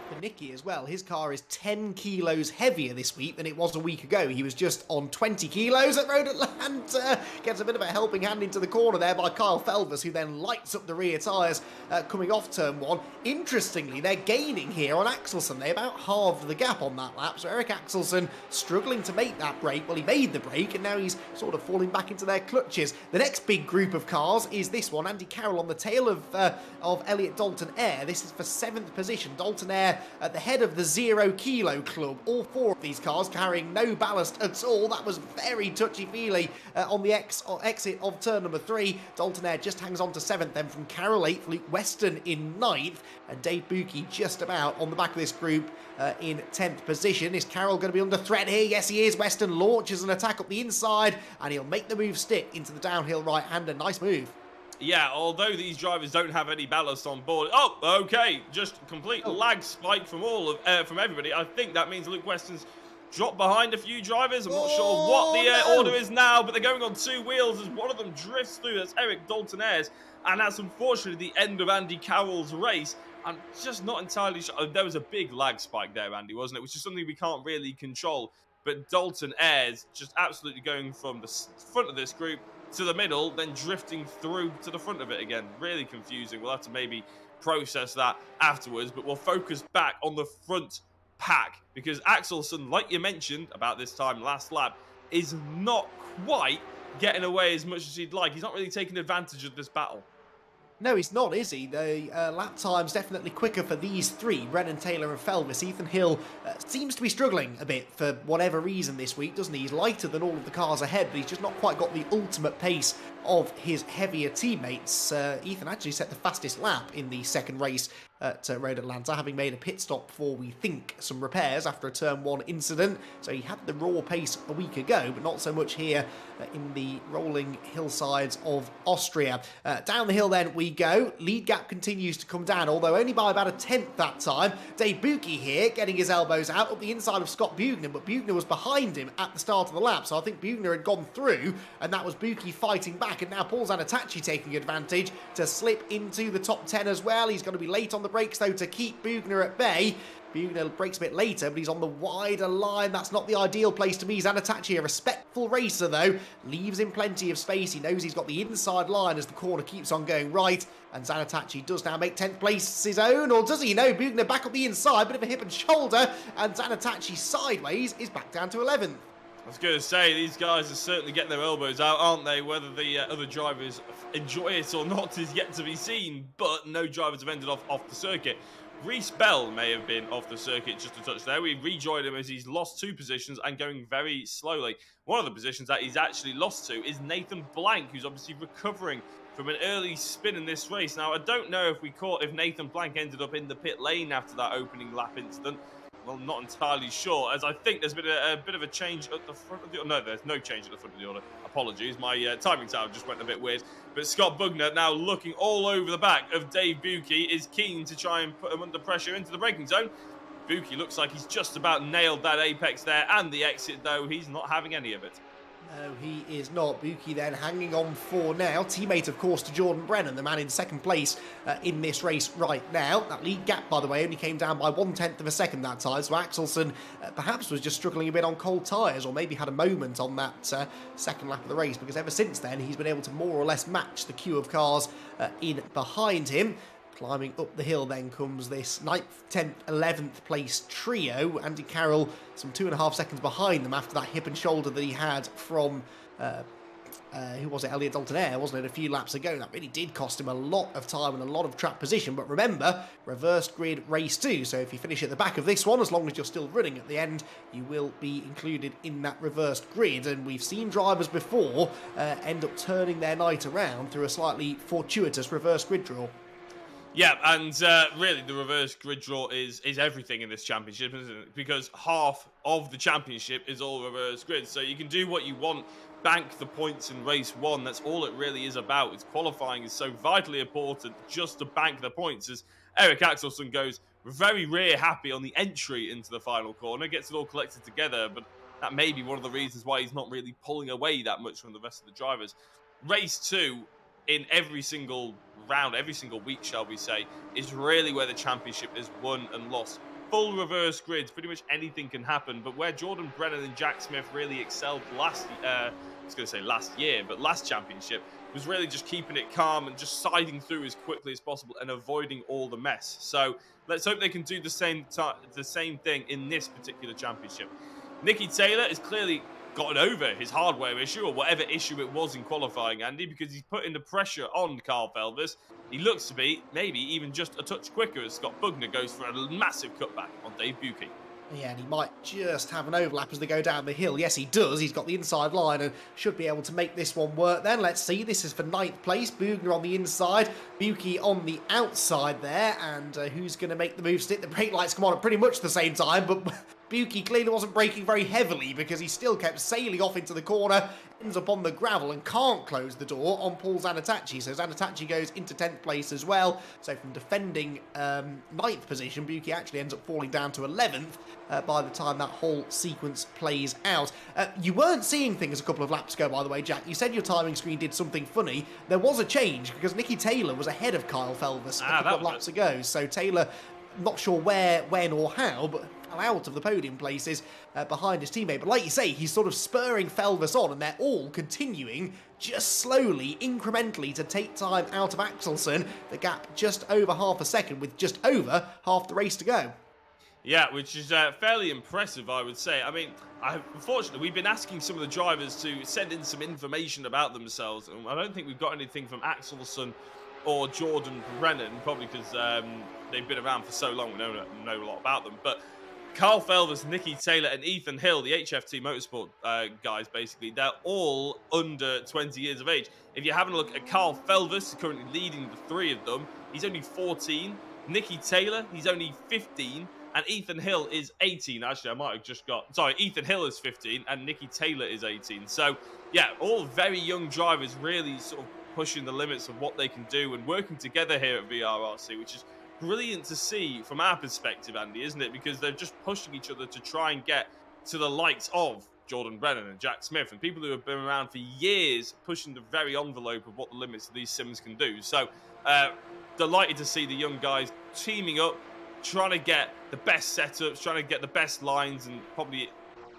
For Nicky as well, his car is 10 kilos heavier this week than it was a week ago. He was just on 20 kilos at Road Atlanta. Gets a bit of a helping hand into the corner there by Kyle Felvis, who then lights up the rear tyres coming off turn 1. Interestingly, they're gaining here on Axelsen. They about halved the gap on that lap, so Eric Axelsen struggling to make that break. Well, he made the break, and now he's sort of falling back into their clutches. The next big group of cars is this one, Andy Carroll on the tail of Elliot Dalton Air. This is for 7th position. Dalton Air at the head of the 0 Kilo Club. All 4 of these cars carrying no ballast at all. That was very touchy-feely on the exit of turn number 3. Dalton Air just hangs on to 7th, then from Carroll 8th, Luke Weston in 9th, and Dave Buki just about on the back of this group in 10th position. Is Carroll going to be under threat here? Yes, he is. Weston launches an attack up the inside, and he'll make the move stick into the downhill right-hander. Nice move. Yeah, although these drivers don't have any ballast on board. Oh, okay, just complete lag spike from from everybody. I think that means Luke Weston's dropped behind a few drivers. I'm not sure what the order is now, but they're going on 2 wheels as one of them drifts through. That's Eric Dalton Ayres, and that's unfortunately the end of Andy Carroll's race. I'm just not entirely sure. There was a big lag spike there, Andy, wasn't it? Which is something we can't really control. But Dalton Ayres just absolutely going from the front of this group to the middle, then drifting through to the front of it again. Really confusing. We'll have to maybe process that afterwards, but we'll focus back on the front pack, because Axelsen, like you mentioned about this time last lap, is not quite getting away as much as he'd like. He's not really taking advantage of this battle. No, he's not, is he? The lap time's definitely quicker for these 3, Brennan, Taylor and Felvis. Ethan Hill seems to be struggling a bit for whatever reason this week, doesn't he? He's lighter than all of the cars ahead, but he's just not quite got the ultimate pace of his heavier teammates. Ethan actually set the fastest lap in the second race at Road Atlanta, having made a pit stop for, we think, some repairs after a Turn 1 incident. So he had the raw pace a week ago, but not so much here in the rolling hillsides of Austria. Down the hill then we go. Lead gap continues to come down, although only by about a tenth that time. Dave Buki here getting his elbows out up the inside of Scott Bugner, but Bugner was behind him at the start of the lap, so I think Bugner had gone through, and that was Buki fighting back, and now Paul Zanatachi taking advantage to slip into the top 10 as well. He's going to be late on the brakes though to keep Bugner at bay. Bugner breaks a bit later, but he's on the wider line. That's not the ideal place to be. Zanatachi, a respectful racer though, leaves him plenty of space. He knows he's got the inside line as the corner keeps on going right, and Zanatachi does now make 10th place his own, or does he? No, Bugner back up the inside, bit of a hip and shoulder, and Zanatachi sideways is back down to 11th. I was going to say, these guys are certainly getting their elbows out, aren't they? Whether the other drivers enjoy it or not is yet to be seen, but no drivers have ended off the circuit. Reese Bell may have been off the circuit just a touch there. We rejoined him as he's lost 2 positions and going very slowly. One of the positions that he's actually lost to is Nathan Blank, who's obviously recovering from an early spin in this race. Now, I don't know if Nathan Blank ended up in the pit lane after that opening lap incident. Well, not entirely sure, as I think there's been a bit of a change at the front of the order. No, there's no change at the front of the order. Apologies, my timing tower just went a bit weird. But Scott Bugner, now looking all over the back of Dave Buki, is keen to try and put him under pressure into the braking zone. Buki looks like he's just about nailed that apex there, and the exit, though, he's not having any of it. No, he is not. Buki then hanging on for now. Teammate, of course, to Jordan Brennan, the man in second place in this race right now. That lead gap, by the way, only came down by 1/10 of a second that time. So Axelsen perhaps was just struggling a bit on cold tyres, or maybe had a moment on that second lap of the race, because ever since then he's been able to more or less match the queue of cars in behind him. Climbing up the hill then comes this 9th, 10th, 11th place trio. Andy Carroll some 2.5 seconds behind them after that hip and shoulder that he had from, who was it, Elliot Dalton-Air, wasn't it, a few laps ago. That really did cost him a lot of time and a lot of track position. But remember, reversed grid race 2, so if you finish at the back of this one, as long as you're still running at the end, you will be included in that reversed grid. And we've seen drivers before end up turning their night around through a slightly fortuitous reverse grid draw. Yeah, and really the reverse grid draw is everything in this championship, isn't it? Because half of the championship is all reverse grid. So you can do what you want, bank the points in race 1. That's all it really is about. It's qualifying is so vitally important just to bank the points, as Eric Axelsen goes very rear happy on the entry into the final corner, gets it all collected together, but that may be one of the reasons why he's not really pulling away that much from the rest of the drivers. Race 2, in every single round, every single week, shall we say, is really where the championship is won and lost. Full reverse grids, pretty much anything can happen. But where Jordan Brennan and Jack Smith really excelled last year, but last championship, was really just keeping it calm and just siding through as quickly as possible and avoiding all the mess. So let's hope they can do the same thing in this particular championship. Nicky Taylor is clearly gotten over his hardware issue, or whatever issue it was in qualifying, Andy, because he's putting the pressure on Carl Felvis. He looks to be maybe even just a touch quicker as Scott Bugner goes for a massive cutback on Dave Buki. Yeah, and he might just have an overlap as they go down the hill. Yes, he does. He's got the inside line and should be able to make this one work then. Let's see. This is for 9th place. Bugner on the inside, Buki on the outside there. And who's going to make the move? The brake lights come on at pretty much the same time, but Buki clearly wasn't braking very heavily because he still kept sailing off into the corner, ends up on the gravel and can't close the door on Paul Zanatachi. So Zanatachi goes into 10th place as well. So from defending 9th position, Buki actually ends up falling down to 11th by the time that whole sequence plays out. You weren't seeing things a couple of laps ago, by the way, Jack. You said your timing screen did something funny. There was a change because Nicky Taylor was ahead of Kyle Felvis a couple of laps ago. So Taylor, not sure where, when or how, but out of the podium places behind his teammate. But like you say, he's sort of spurring Felvis on, and they're all continuing just slowly, incrementally, to take time out of Axelsen. The gap just over half a second with just over half the race to go. Yeah, which is fairly impressive, I would say. I mean, unfortunately, we've been asking some of the drivers to send in some information about themselves, and I don't think we've got anything from Axelsen or Jordan Brennan, probably because they've been around for so long, we don't know a lot about them. But Carl Felvis, Nicky Taylor, and Ethan Hill, the HFT Motorsport guys, basically, they're all under 20 years of age. If you're having a look at Carl Felvis, currently leading the 3 of them, he's only 14. Nicky Taylor, he's only 15, and Ethan Hill is 18. Actually, I might have just got... Sorry, Ethan Hill is 15, and Nicky Taylor is 18. So, yeah, all very young drivers really sort of pushing the limits of what they can do and working together here at VRRC, which is brilliant to see from our perspective, Andy, isn't it? Because they're just pushing each other to try and get to the likes of Jordan Brennan and Jack Smith and people who have been around for years, pushing the very envelope of what the limits of these sims can do. So, delighted to see the young guys teaming up, trying to get the best setups, trying to get the best lines, and probably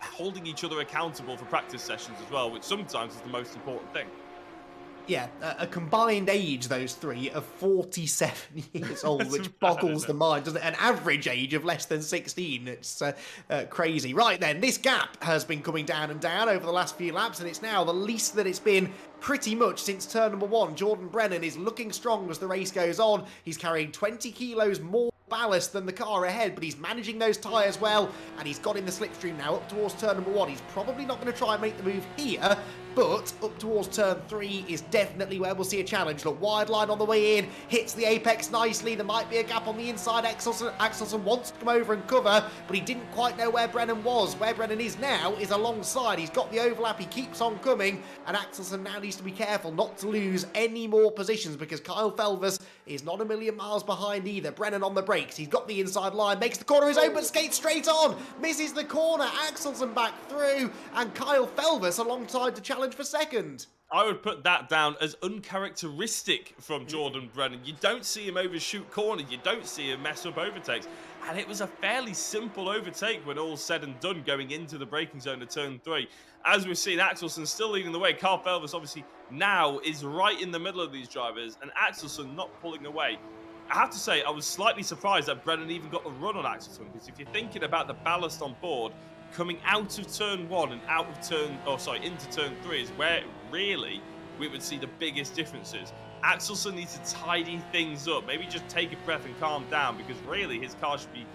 holding each other accountable for practice sessions as well, which sometimes is the most important thing. Yeah, a combined age, those three, of 47 years old, which boggles the mind, doesn't it? An average age of less than 16. It's crazy. Right then, this gap has been coming down and down over the last few laps, and it's now the least that it's been pretty much since turn number 1. Jordan Brennan is looking strong as the race goes on. He's carrying 20 kilos more ballast than the car ahead, but he's managing those tyres well, and he's got in the slipstream now up towards turn number 1. He's probably not going to try and make the move here, but up towards turn 3 is definitely where we'll see a challenge. Look, wide line on the way in, hits the apex nicely. There might be a gap on the inside. Axelson wants to come over and cover, but he didn't quite know where Brennan was. Where Brennan is now is alongside. He's got the overlap, he keeps on coming, and Axelson now needs to be careful not to lose any more positions, because Kyle Felvers is not a million miles behind either. Brennan on the brakes, he's got the inside line, makes the corner his own, but skates straight on, misses the corner. Axelson back through, and Kyle Felvers alongside to challenge for second. I would put that down as uncharacteristic from Jordan Brennan. You don't see him overshoot corners, you don't see him mess up overtakes, and it was a fairly simple overtake when all's said and done going into the braking zone of turn 3. As we've seen, Axelson still leading the way. Carl Felvers obviously now is right in the middle of these drivers, and Axelson not pulling away. I have to say, I was slightly surprised that Brennan even got the run on Axelson, because if you're thinking about the ballast on board, coming out of turn 1 and out of into turn 3 is where really we would see the biggest differences. Axelson needs to tidy things up, maybe just take a breath and calm down, because really his car should be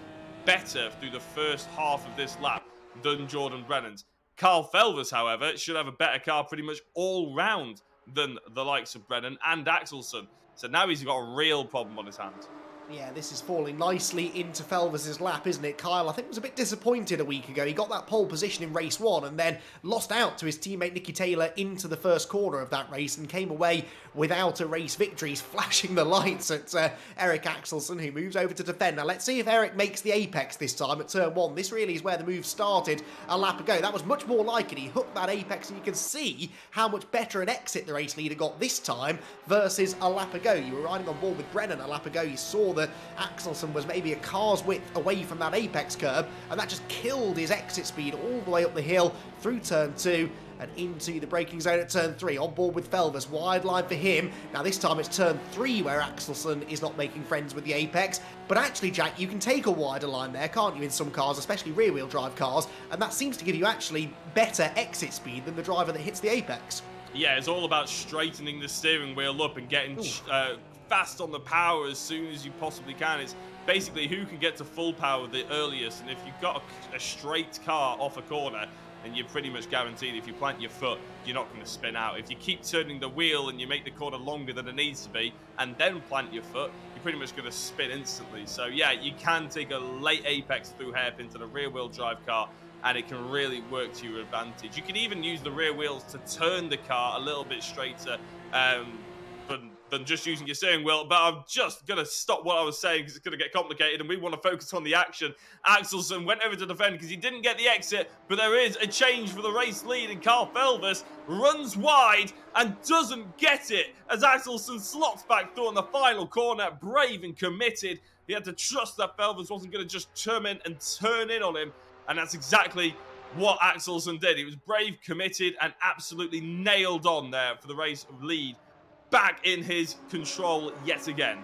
better through the first half of this lap than Jordan Brennan's. Carl Felvers, however, should have a better car pretty much all round than the likes of Brennan and Axelson. So now he's got a real problem on his hands. Yeah, this is falling nicely into Felvers' lap, isn't it? Kyle, I think, was a bit disappointed a week ago. He got that pole position in race 1 and then lost out to his teammate Nicky Taylor into the first corner of that race and came away without a race victory. He's flashing the lights at Eric Axelson, who moves over to defend. Now, let's see if Eric makes the apex this time at turn 1. This really is where the move started a lap ago. That was much more like it. He hooked that apex, and you can see how much better an exit the race leader got this time versus a lap ago. You were riding on board with Brennan a lap ago. You saw that Axelson was maybe a car's width away from that apex curb, and that just killed his exit speed all the way up the hill through turn 2 and into the braking zone at turn 3. On board with Felvers, wide line for him. Now this time it's turn 3 where Axelson is not making friends with the apex, but actually, Jack, you can take a wider line there, can't you, in some cars, especially rear-wheel drive cars, and that seems to give you actually better exit speed than the driver that hits the apex. Yeah, it's all about straightening the steering wheel up and getting fast on the power as soon as you possibly can. It's basically who can get to full power the earliest, and if you've got a straight car off a corner, then you're pretty much guaranteed if you plant your foot, you're not going to spin out. If you keep turning the wheel and you make the corner longer than it needs to be, and then plant your foot, you're pretty much going to spin instantly. So yeah, you can take a late apex through hairpin to the rear-wheel drive car, and it can really work to your advantage. You can even use the rear wheels to turn the car a little bit straighter than just using your steering wheel, but I'm just going to stop what I was saying because it's going to get complicated and we want to focus on the action. Axelson went over to defend because he didn't get the exit, but there is a change for the race lead, and Carl Felvers runs wide and doesn't get it as Axelson slots back through on the final corner. Brave and committed. He had to trust that Felvers wasn't going to just turn in on him, and that's exactly what Axelson did. He was brave, committed, and absolutely nailed on there for the race lead. Back in his control yet again.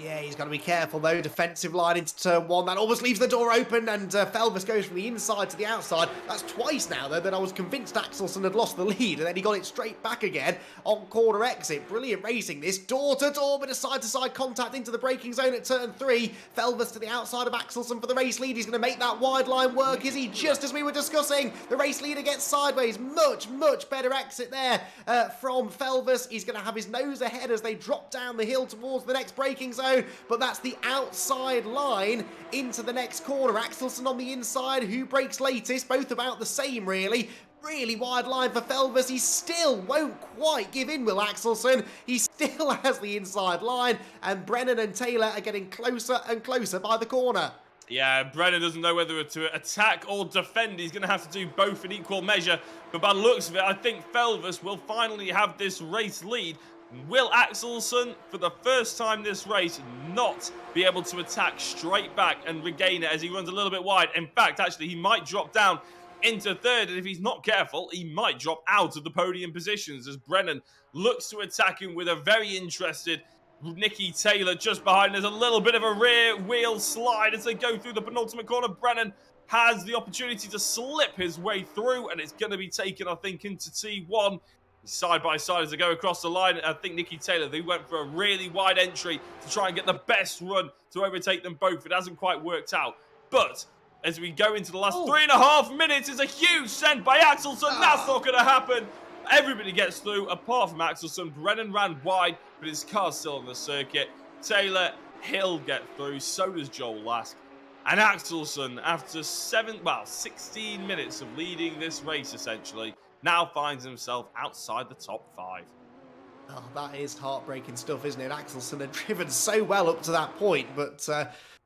Yeah, he's got to be careful though. Defensive line into turn 1. That almost leaves the door open, and Felvers goes from the inside to the outside. That's twice now though that I was convinced Axelson had lost the lead, and then he got it straight back again on corner exit. Brilliant racing this. Door to door, bit of side-to-side contact into the braking zone at turn 3. Felvers to the outside of Axelson for the race lead. He's going to make that wide line work, is he? Just as we were discussing, the race leader gets sideways. Much better exit there from Felvers. He's going to have his nose ahead as they drop down the hill towards the next braking zone. zone, but that's the outside line into the next corner. Axelsen on the inside, who breaks latest, both about the same really. Really wide line for Felvers. He still won't quite give in, Will Axelsen. He still has the inside line, and Brennan and Taylor are getting closer and closer by the corner. Yeah, Brennan doesn't know whether to attack or defend. He's going to have to do both in equal measure. But by the looks of it, I think Felvers will finally have this race lead. Will Axelsen, for the first time this race, not be able to attack straight back and regain it as he runs a little bit wide? In fact, actually, he might drop down into third, and if he's not careful, he might drop out of the podium positions as Brennan looks to attack him with a very interested Nicky Taylor just behind. There's a little bit of a rear wheel slide as they go through the penultimate corner. Brennan has the opportunity to slip his way through, and it's going to be taken, I think, into T1. Side by side as they go across the line. I think Nicky Taylor, they went for a really wide entry to try and get the best run to overtake them both. It hasn't quite worked out. But as we go into the last 3.5 minutes, it's a huge send by Axelsen. That's not going to happen. Everybody gets through, apart from Axelsen. Brennan ran wide, but his car's still on the circuit. Taylor, he'll get through. So does Joel Lask. And Axelsen, after 16 minutes of leading this race, essentially, now finds himself outside the top 5. Oh, that is heartbreaking stuff, isn't it? Axelsen had driven so well up to that point, but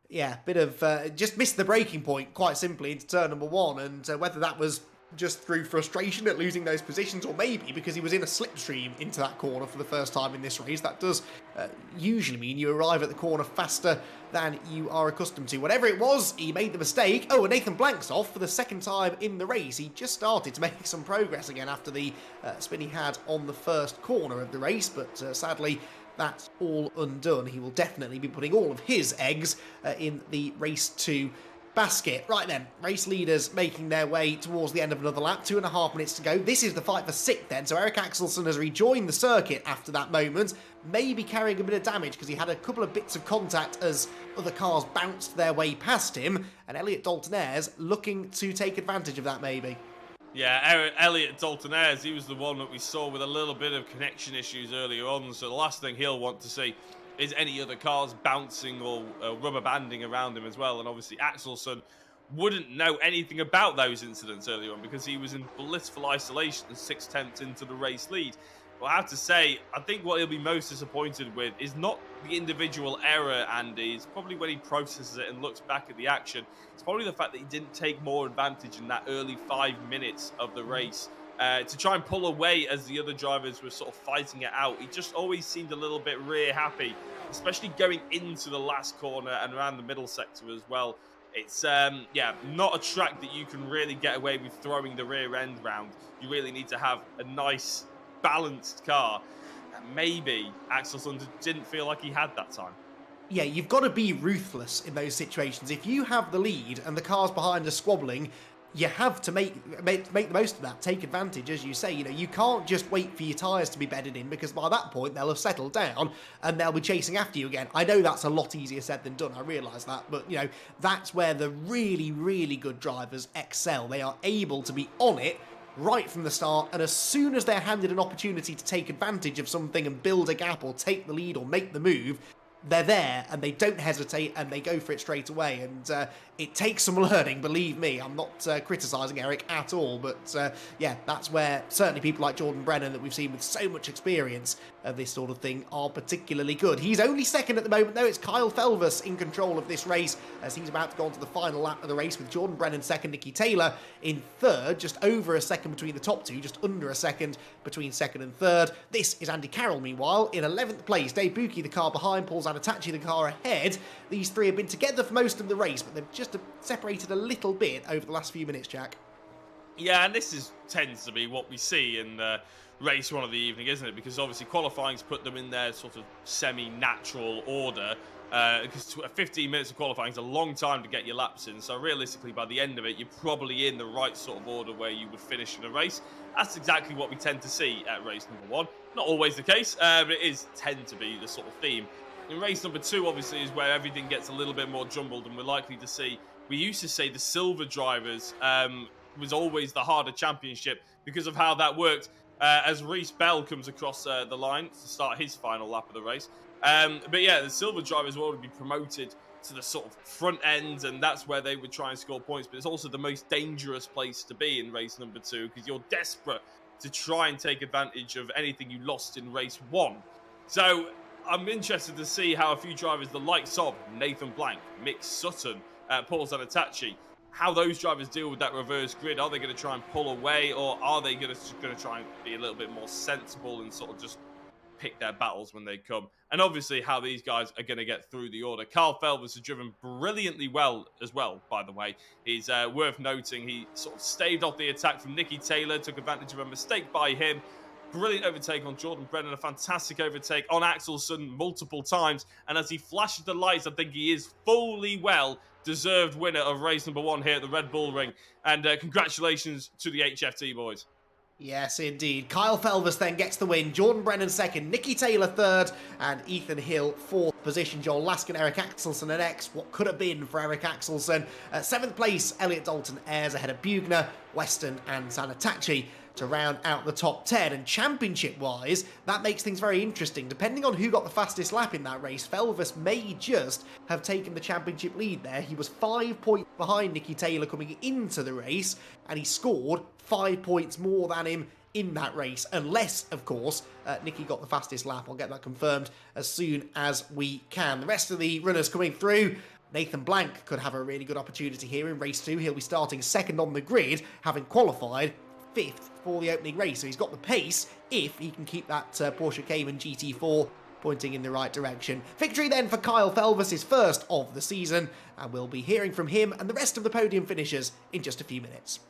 yeah, bit of just missed the breaking point, quite simply, into turn number 1, and whether that was just through frustration at losing those positions, or maybe because he was in a slipstream into that corner for the first time in this race. That does usually mean you arrive at the corner faster than you are accustomed to. Whatever it was, he made the mistake. Oh, and Nathan Blank's off for the second time in the race. He just started to make some progress again after the spin he had on the first corner of the race, but sadly, that's all undone. He will definitely be putting all of his eggs in the race 2 basket. Right then, race leaders making their way towards the end of another lap. 2.5 minutes to go. This is the fight for 6th then. So Eric Axelsen has rejoined the circuit after that moment, maybe carrying a bit of damage because he had a couple of bits of contact as other cars bounced their way past him, and Elliot Dalton-Ayres looking to take advantage of that maybe. Yeah, Elliot Dalton-Ayres, he was the one that we saw with a little bit of connection issues earlier on, so the last thing he'll want to see is any other cars bouncing or rubber banding around him as well. And obviously Axelsen wouldn't know anything about those incidents earlier on because he was in blissful isolation 6/10 into the race lead. But I have to say, I think what he'll be most disappointed with is not the individual error, Andy. It's probably when he processes it and looks back at the action. It's probably the fact that he didn't take more advantage in that early 5 minutes of the race to try and pull away as the other drivers were sort of fighting it out. He just always seemed a little bit rear happy, especially going into the last corner and around the middle sector as well. It's, yeah, not a track that you can really get away with throwing the rear end round. You really need to have a nice, balanced car. Maybe Axelsen didn't feel like he had that time. Yeah, you've got to be ruthless in those situations. If you have the lead and the cars behind are squabbling, you have to make the most of that, take advantage, as you say. You know, you can't just wait for your tyres to be bedded in, because by that point they'll have settled down and they'll be chasing after you again. I know that's a lot easier said than done, I realise that, but you know, that's where the really, really good drivers excel. They are able to be on it right from the start, and as soon as they're handed an opportunity to take advantage of something and build a gap or take the lead or make the move, they're there and they don't hesitate and they go for it straight away. And it takes some learning, believe me. I'm not criticising Eric at all, but yeah, that's where certainly people like Jordan Brennan, that we've seen with so much experience of this sort of thing, are particularly good. He's only second at the moment though. It's Kyle Felvers in control of this race as he's about to go on to the final lap of the race, with Jordan Brennan second, Nicky Taylor in third, just over a second between the top two, just under a second between second and third. This is Andy Carroll meanwhile in 11th place. Dave Buki, the car behind, pulls Anatachi, the car ahead. These three have been together for most of the race, but they've just separated a little bit over the last few minutes, Jack. Yeah, and this tends to be what we see in race one of the evening, isn't it? Because obviously qualifying's put them in their sort of semi-natural order, because 15 minutes of qualifying is a long time to get your laps in. So realistically, by the end of it, you're probably in the right sort of order where you would finish in a race. That's exactly what we tend to see at race number one. Not always the case, but it is tend to be the sort of theme. In race number two, obviously, is where everything gets a little bit more jumbled, and we're likely to see, we used to say the silver drivers was always the harder championship because of how that worked. As Reece Bell comes across the line to start his final lap of the race, But yeah, the silver drivers will be promoted to the sort of front end, and that's where they would try and score points. But it's also the most dangerous place to be in race number 2, because you're desperate to try and take advantage of anything you lost in race 1. So I'm interested to see how a few drivers, the likes of Nathan Blank, Mick Sutton, Paul Zanatachi, how those drivers deal with that reverse grid. Are they going to try and pull away, or are they going to try and be a little bit more sensible and sort of just pick their battles when they come? And obviously how these guys are going to get through the order. Kyle Felvers has driven brilliantly well as well, by the way. He's worth noting. He sort of staved off the attack from Nicky Taylor, took advantage of a mistake by him. Brilliant overtake on Jordan Brennan, a fantastic overtake on Axelson multiple times. And as he flashes the lights, I think he is fully well deserved winner of race number 1 here at the Red Bull Ring. And congratulations to the HFT boys. Yes, indeed. Kyle Felvers then gets the win. Jordan Brennan second, Nicky Taylor third, and Ethan Hill fourth position. Joel Laskin, Eric Axelson at X. What could have been for Eric Axelson. Seventh place, Elliot Dalton Ayres ahead of Bugner, Weston and Zanatachi to round out the top 10. And championship-wise, that makes things very interesting. Depending on who got the fastest lap in that race, Felvers may just have taken the championship lead there. He was 5 points behind Nicky Taylor coming into the race, and he scored 5 points more than him in that race, unless, of course, Nicky got the fastest lap. I'll get that confirmed as soon as we can. The rest of the runners coming through, Nathan Blank could have a really good opportunity here in race 2. He'll be starting second on the grid, having qualified 5th for the opening race. So he's got the pace if he can keep that Porsche Cayman GT4 pointing in the right direction. Victory then for Kyle Felvers, his first of the season, and we'll be hearing from him and the rest of the podium finishers in just a few minutes.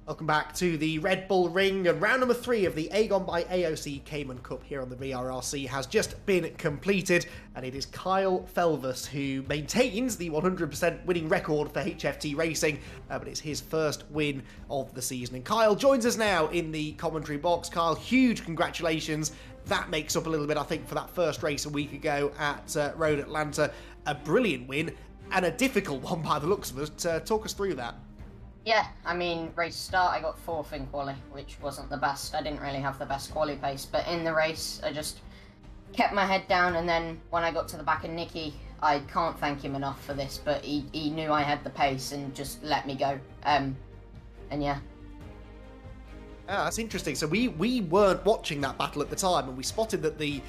Welcome back to the Red Bull Ring, and round number 3 of the Agon by AOC Cayman Cup here on the VRRC has just been completed, and it is Kyle Felvers who maintains the 100% winning record for HFT Racing, but it's his first win of the season. And Kyle joins us now in the commentary box. Kyle, huge congratulations. That makes up a little bit, I think, for that first race a week ago at Road Atlanta. A brilliant win, and a difficult one by the looks of it. Talk us through that. Yeah, I mean, race start, I got 4th in quali, which wasn't the best. I didn't really have the best quali pace, but in the race, I just kept my head down, and then when I got to the back of Nicky, I can't thank him enough for this, but he knew I had the pace and just let me go. And yeah. Ah, that's interesting. So we weren't watching that battle at the time, and we spotted that the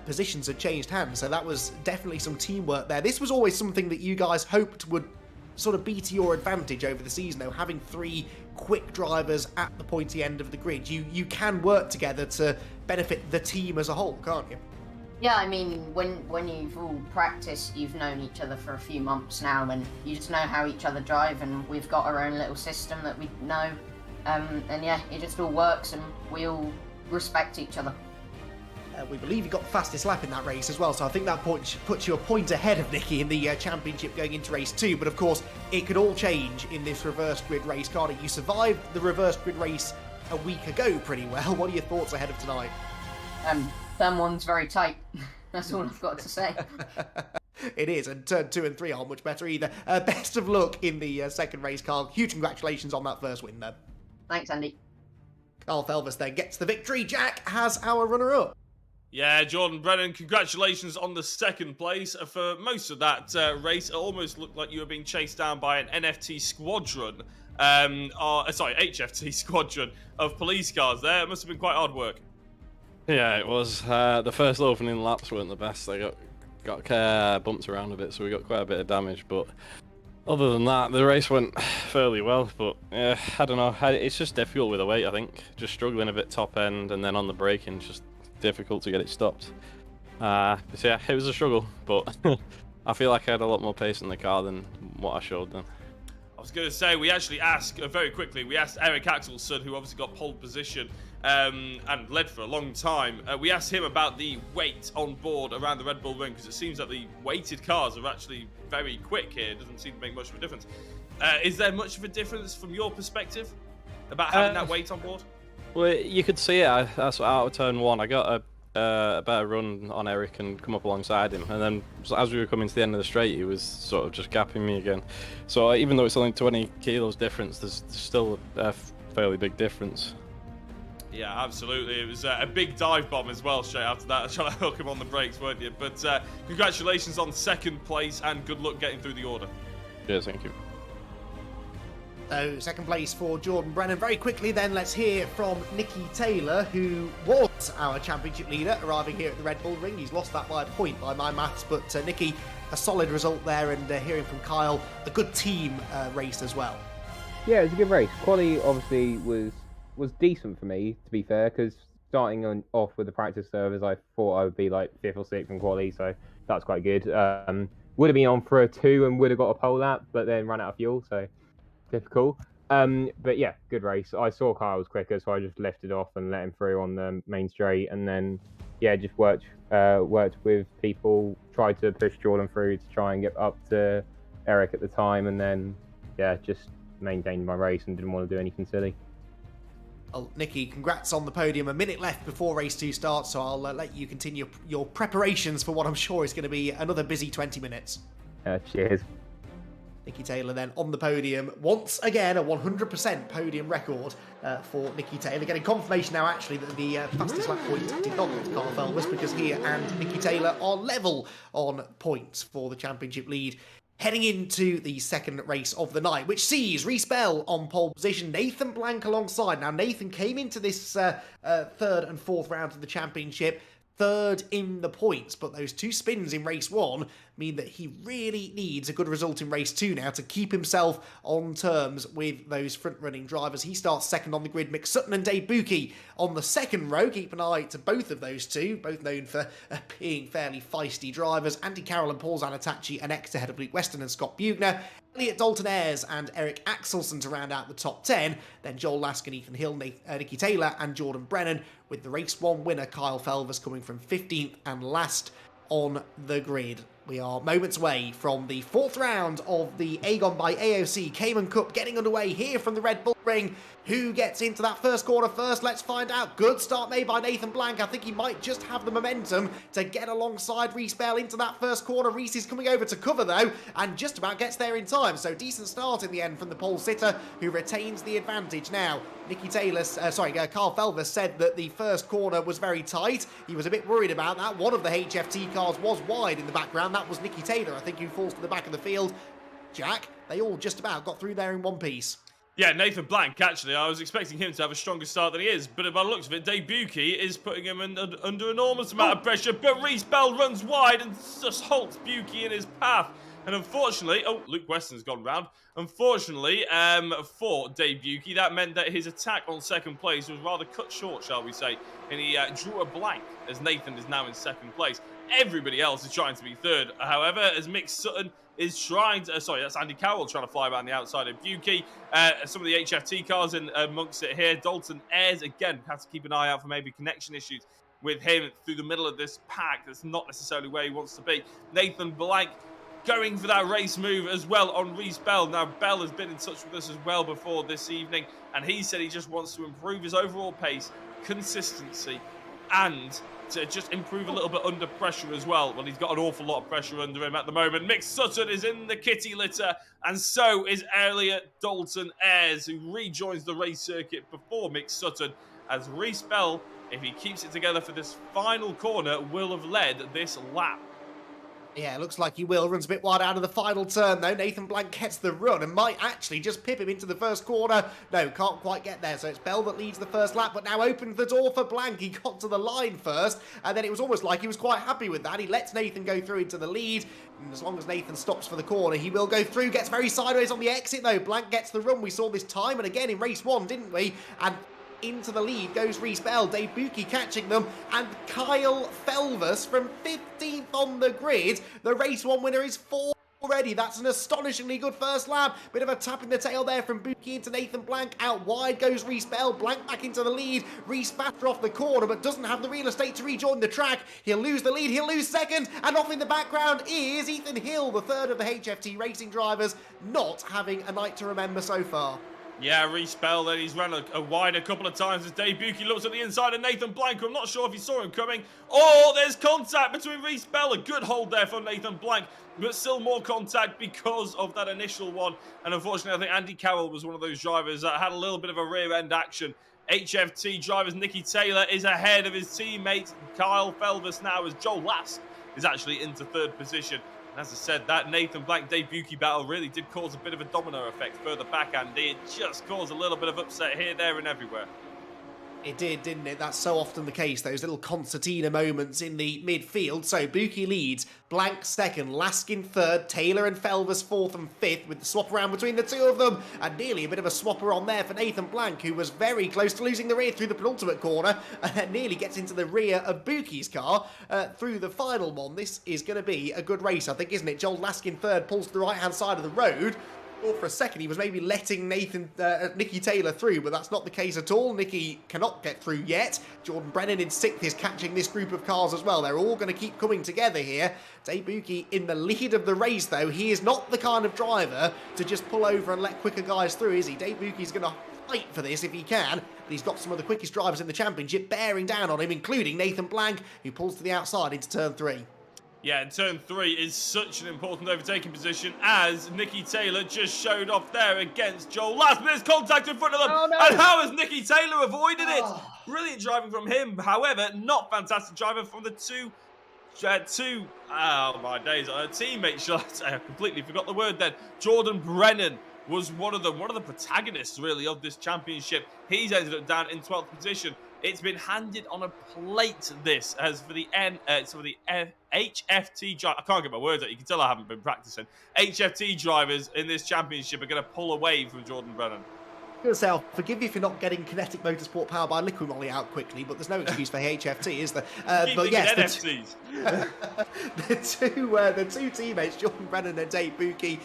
positions had changed hands, so that was definitely some teamwork there. This was always something that you guys hoped would sort of be to your advantage over the season, though, having 3 quick drivers at the pointy end of the grid. You can work together to benefit the team as a whole, can't you? Yeah, I mean, when you've all practiced, you've known each other for a few months now, and you just know how each other drive, and we've got our own little system that we know. And yeah, it just all works, and we all respect each other. We believe you got the fastest lap in that race as well, so I think that puts you a point ahead of Nicky in the championship going into race 2. But of course, it could all change in this reverse grid race, can't it? You survived the reverse grid race a week ago pretty well. What are your thoughts ahead of tonight? Turn 1's very tight. That's all I've got to say. It is, and turn 2 and 3 aren't much better either. Best of luck in the second race, Carl. Huge congratulations on that first win, though. Thanks, Andy. Carl Felvers then gets the victory. Jack has our runner-up. Yeah, Jordan Brennan, congratulations on the second place. For most of that race, it almost looked like you were being chased down by an NFT squadron, HFT squadron of police cars there. It must have been quite hard work. Yeah, it was. The first opening laps weren't the best. They got bumped around a bit, so we got quite a bit of damage, but other than that, the race went fairly well. But yeah, I don't know, it's just difficult with the weight, I think. Just struggling a bit top end, and then on the braking, just difficult to get it stopped. So yeah, it was a struggle, but I feel like I had a lot more pace in the car than what I showed then. I was going to say, we actually asked, very quickly, we asked Eric Axelsson, who obviously got pole position and led for a long time. We asked him about the weight on board around the Red Bull Ring, because it seems that the weighted cars are actually very quick here. It doesn't seem to make much of a difference. Is there much of a difference from your perspective about having that weight on board? Well, you could see it. That's out of turn 1. I got a better run on Eric and come up alongside him, and then as we were coming to the end of the straight, he was sort of just gapping me again. So even though it's only 20 kilos difference, there's still a fairly big difference. Yeah, absolutely. It was a big dive bomb as well straight after that, trying to hook him on the brakes, weren't you? But congratulations on 2nd place, and good luck getting through the order. Yes, thank you. So, 2nd place for Jordan Brennan. Very quickly then, let's hear from Nicky Taylor, who was our championship leader, arriving here at the Red Bull Ring. He's lost that by a point by my maths, but Nicky, a solid result there, and hearing from Kyle, a good team race as well. Yeah, it was a good race. Quali obviously was decent for me, to be fair, because starting off with the practice servers, I thought I would be like 5th or 6th in quali, so that's quite good. Would have been on for a 2 and would have got a pole lap, but then ran out of fuel, so difficult. But yeah, good race. I saw Kyle was quicker, so I just left it off and let him through on the main straight, and then yeah, just worked with people, tried to push Jordan through to try and get up to Eric at the time, and then yeah, just maintained my race and didn't want to do anything silly. Well, Nicky, congrats on the podium. A minute left before race 2 starts, so I'll let you continue your preparations for what I'm sure is going to be another busy 20 minutes. Cheers. Nicky Taylor then on the podium. Once again, a 100% podium record for Nicky Taylor. Getting confirmation now, actually, that the fastest lap point did not go to Carl Felvers, because he and Nicky Taylor are level on points for the championship lead. Heading into the 2nd race of the night, which sees Reece Bell on pole position, Nathan Blank alongside. Now, Nathan came into this 3rd and 4th round of the championship 3rd in the points, but those 2 spins in race 1 mean that he really needs a good result in race 2 now to keep himself on terms with those front-running drivers. He starts 2nd on the grid. Mick Sutton and Dave Buki on the 2nd row. Keep an eye to both of those 2, both known for being fairly feisty drivers. Andy Carroll and Paul Zanatacci are next, ahead of Luke Weston and Scott Bugner. Elliot Dalton Ayres and Eric Axelsson to round out the top 10. Then Joel Laskin, Ethan Hill, Nicky Taylor and Jordan Brennan, with the race 1 winner Kyle Felvers coming from 15th and last on the grid. We are moments away from the 4th round of the Agon by AOC Cayman Cup getting underway here from the Red Bull Ring. Who gets into that first corner first? Let's find out. Good start made by Nathan Blank. I think he might just have the momentum to get alongside Reece Bell into that first corner. Reece is coming over to cover though, and just about gets there in time. So decent start in the end from the pole sitter, who retains the advantage. Now, Nicky Taylor, Carl Felvers said that the first corner was very tight. He was a bit worried about that. One of the HFT cars was wide in the background. That was Nicky Taylor, I think, who falls to the back of the field. Jack, they all just about got through there in one piece. Yeah, Nathan Blank, actually, I was expecting him to have a stronger start than he is, but by the looks of it, Dave Buki is putting him under enormous amount of pressure, but Reece Bell runs wide and just halts Buki in his path. And unfortunately, Luke Weston's gone round. Unfortunately, for Dave Buki, that meant that his attack on 2nd place was rather cut short, shall we say, and he drew a blank, as Nathan is now in 2nd place. Everybody else is trying to be 3rd. However, as Mick Sutton is trying to... that's Andy Carroll trying to fly around the outside of Buki. Some of the HFT cars in amongst it here. Dalton Ayres, again, have to keep an eye out for maybe connection issues with him through the middle of this pack. That's not necessarily where he wants to be. Nathan Blank going for that race move as well on Reece Bell. Now, Bell has been in touch with us as well before this evening, and he said he just wants to improve his overall pace, consistency, and to just improve a little bit under pressure as well. Well, he's got an awful lot of pressure under him at the moment. Mick Sutton is in the kitty litter, and so is Elliot Dalton Ayres, who rejoins the race circuit before Mick Sutton, as Reece Bell, if he keeps it together for this final corner, will have led this lap. Yeah, it looks like he will. Runs a bit wide out of the final turn, though. Nathan Blank gets the run and might actually just pip him into the first corner. No, can't quite get there. So it's Bell that leads the first lap, but now opens the door for Blank. He got to the line first, and then it was almost like he was quite happy with that. He lets Nathan go through into the lead, and as long as Nathan stops for the corner, he will go through. Gets very sideways on the exit, though. Blank gets the run. We saw this time and again in race 1, didn't we? And into the lead goes Reese Bell, Dave Buki catching them, and Kyle Felvers from 15th on the grid. The race 1 winner is 4 already. That's an astonishingly good first lap. Bit of a tap in the tail there from Buki into Nathan Blank. Out wide goes Reese Bell. Blank back into the lead. Reese faster off the corner, but doesn't have the real estate to rejoin the track. He'll lose the lead. He'll lose second. And off in the background is Ethan Hill, the third of the HFT racing drivers, not having a night to remember so far. Yeah, Reese Bell then, he's ran a wide a couple of times as Dave Buki looks at the inside of Nathan Blank. I'm not sure if he saw him coming. Oh, there's contact between Reese Bell. A good hold there for Nathan Blank, but still more contact because of that initial one. And unfortunately, I think Andy Carroll was one of those drivers that had a little bit of a rear end action. HFT drivers Nicky Taylor is ahead of his teammate Kyle Felvers now, as Joel Lask is actually into third position. As I said, that Nathan Blank Dave Buki battle really did cause a bit of a domino effect further back, Andy. It just caused a little bit of upset here, there, and everywhere. It did, didn't it? That's so often the case, those little concertina moments in the midfield. So Buki leads, Blank second, Laskin third, Taylor and Felvers fourth and fifth, with the swap around between the two of them. And nearly a bit of a swapper on there for Nathan Blank, who was very close to losing the rear through the penultimate corner, and nearly gets into the rear of Buki's car through the final one. This is going to be a good race, I think, isn't it? Joel Laskin third, pulls to the right-hand side of the road. Well, for a second, he was maybe letting Nicky Taylor through, but that's not the case at all. Nicky cannot get through yet. Jordan Brennan in sixth is catching this group of cars as well. They're all going to keep coming together here. Dave Buki in the lead of the race, though. He is not the kind of driver to just pull over and let quicker guys through, is he? Dave Buki's going to fight for this if he can, but he's got some of the quickest drivers in the championship bearing down on him, including Nathan Blank, who pulls to the outside into turn 3. Yeah, and turn 3 is such an important overtaking position, as Nicky Taylor just showed off there against Joel Lask. There's contact in front of them. Oh, no. And how has Nicky Taylor avoided it? Brilliant driving from him. However, not fantastic driving from the two oh my days, teammates, shall I say. I completely forgot the word then. Jordan Brennan was one of the protagonists, really, of this championship. He's ended up down in 12th position. It's been handed on a plate, this, as for the HFT driver. I can't get my words out. You can tell I haven't been practicing. HFT drivers in this championship are going to pull away from Jordan Brennan. I'm going to say, I'll forgive you for not getting Kinetic Motorsport powered by Liquid Molly out quickly, but there's no excuse for HFT, is there? But yes, NFTs. the two teammates, Jordan Brennan and Dave Buki.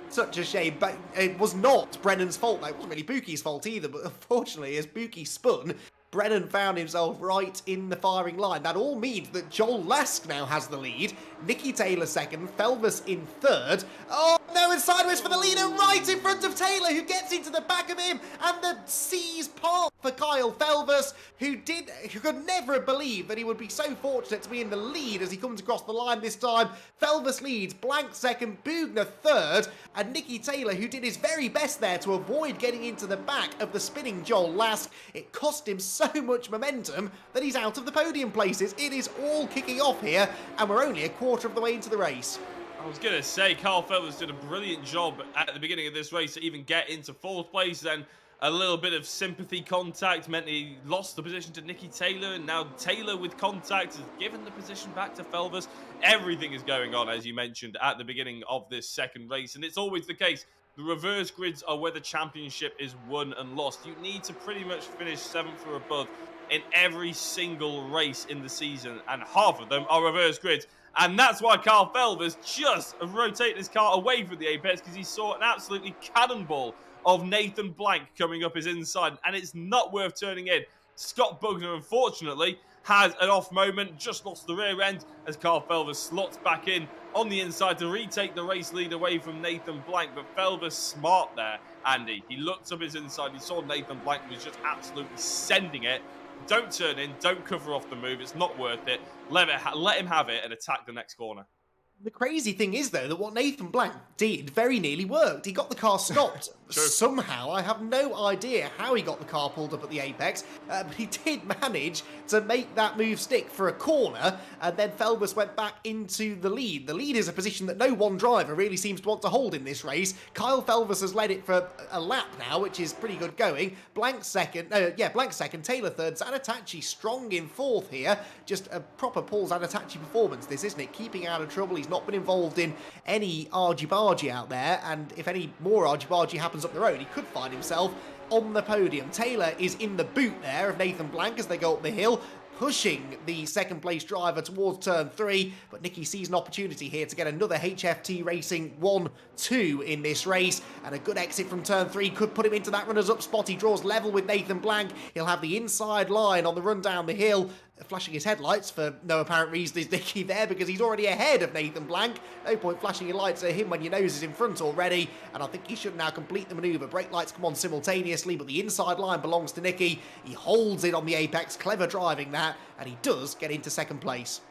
Such a shame, but it was not Brennan's fault. It wasn't really Buki's fault either, but unfortunately, as Buki spun, Brennan found himself right in the firing line. That all means that Joel Lask now has the lead. Nicky Taylor second, Felvers in third. Oh no, and sideways for the leader, right in front of Taylor, who gets into the back of him, and the seas part for Kyle Felvers, who could never have believed that he would be so fortunate to be in the lead as he comes across the line this time. Felvers leads, Blank second, Bugner third, and Nicky Taylor, who did his very best there to avoid getting into the back of the spinning Joel Lask. It cost him so much momentum that he's out of the podium places. It is all kicking off here, and we're only a quarter of the way into the race. I was going to say, Kyle Felvers did a brilliant job at the beginning of this race to even get into fourth place. Then a little bit of sympathy contact meant he lost the position to Nicky Taylor, and now Taylor with contact has given the position back to Felvers. Everything is going on, as you mentioned, at the beginning of this second race, and it's always the case. The reverse grids are where the championship is won and lost. You need to pretty much finish 7th or above in every single race in the season, and half of them are reverse grids. And that's why Kyle Felvers just rotated his car away from the apex, because he saw an absolutely cannonball of Nathan Blank coming up his inside, and it's not worth turning in. Scott Bugner, unfortunately, has an off moment, just lost the rear end as Kyle Felvers slots back in on the inside to retake the race lead away from Nathan Blank. But Felvers smart there, Andy. He looked up his inside, he saw Nathan Blank was just absolutely sending it. Don't turn in, don't cover off the move, it's not worth it. Let him have it and attack the next corner. The crazy thing is, though, that what Nathan Blank did very nearly worked. He got the car stopped somehow. I have no idea how he got the car pulled up at the apex, but he did manage to make that move stick for a corner, and then Felvers went back into the lead. The lead is a position that no one driver really seems to want to hold in this race. Kyle Felvers has led it for a lap now, which is pretty good going. Blank second, Taylor third, Zanatachi strong in fourth here. Just a proper Paul Zanatachi performance, this, isn't it? Keeping out of trouble. He's He's not been involved in any argy-bargy out there, and if any more argy-bargy happens up the road, he could find himself on the podium. Taylor is in the boot there of Nathan Blank as they go up the hill, pushing the second place driver towards turn 3, but Nicky sees an opportunity here to get another HFT Racing 1-2 in this race, and a good exit from turn 3 could put him into that runners-up spot. He draws level with Nathan Blank. He'll have the inside line on the run down the hill, flashing his headlights for no apparent reason is Nicky there because he's already ahead of Nathan Blank. No point flashing your lights at him when your nose is in front already, and I think he should now complete the manoeuvre. Brake lights come on simultaneously, but the inside line belongs to Nicky. He holds it on the apex, clever driving that, and he does get into second place.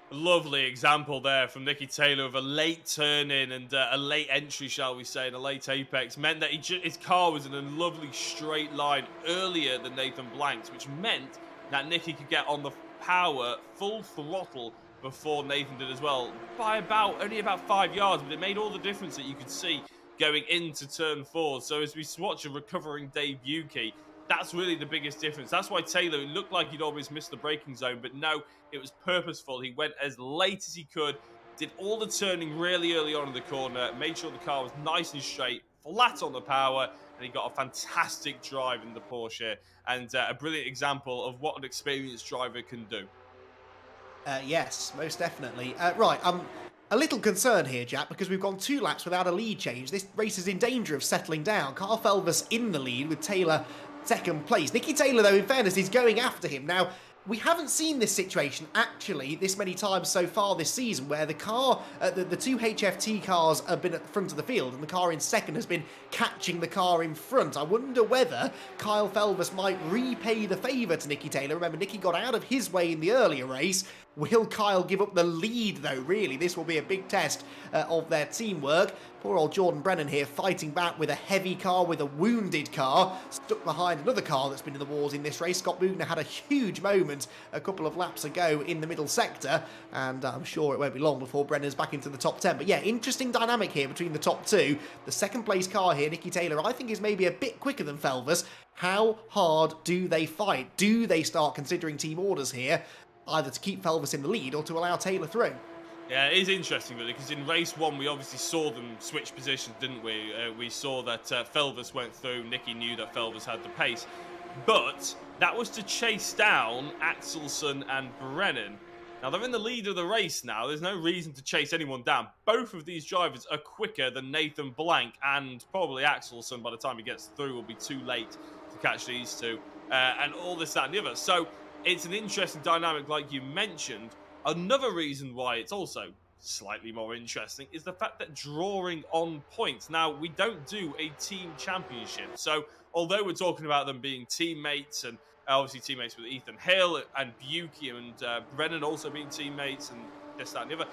Lovely example there from Nicky Taylor of a late turn-in and a late entry, shall we say, and a late apex. Meant that his car was in a lovely straight line earlier than Nathan Blank's, which meant that Nicky could get on the power full throttle before Nathan did as well, by only about 5 yards, but it made all the difference that you could see going into turn 4. So as we watch a recovering Dave Yuki, that's really the biggest difference. That's why Taylor, it looked like he'd always missed the braking zone, but no, it was purposeful. He went as late as he could, did all the turning really early on in the corner, made sure the car was nice and straight, flat on the power, and he got a fantastic drive in the Porsche, and a brilliant example of what an experienced driver can do. Yes, most definitely. Right, I'm a little concerned here, Jack, because we've gone 2 laps without a lead change. This race is in danger of settling down. Carl Felvis in the lead with Taylor second place. Nicky Taylor, though, in fairness, is going after him. Now, we haven't seen this situation, actually, this many times so far this season, where the car, the 2 HFT cars have been at the front of the field, and the car in second has been catching the car in front. I wonder whether Kyle Felvis might repay the favour to Nicky Taylor. Remember, Nicky got out of his way in the earlier race. Will Kyle give up the lead, though? Really, this will be a big test of their teamwork. Poor old Jordan Brennan here fighting back with a heavy car, with a wounded car, stuck behind another car that's been in the wars in this race. Scott Bugner had a huge moment a couple of laps ago in the middle sector, and I'm sure it won't be long before Brennan's back into the top 10. But yeah, interesting dynamic here between the top 2. The second place car here, Nicky Taylor, I think is maybe a bit quicker than Felvis. How hard do they fight? Do they start considering team orders here, either to keep Felvis in the lead or to allow Taylor through? Yeah, it is interesting, really, because in race 1, we obviously saw them switch positions, didn't we? We saw that Felvis went through. Nicky knew that Felvis had the pace. But that was to chase down Axelsen and Brennan. Now, they're in the lead of the race now. There's no reason to chase anyone down. Both of these drivers are quicker than Nathan Blank, and probably Axelsen, by the time he gets through, will be too late to catch these two. And all this, that, and the other. So it's an interesting dynamic, like you mentioned. Another reason why it's also slightly more interesting is the fact that drawing on points. Now, we don't do a team championship. So although we're talking about them being teammates, and obviously teammates with Ethan Hill and Buki and Brennan also being teammates and this, that, and the other,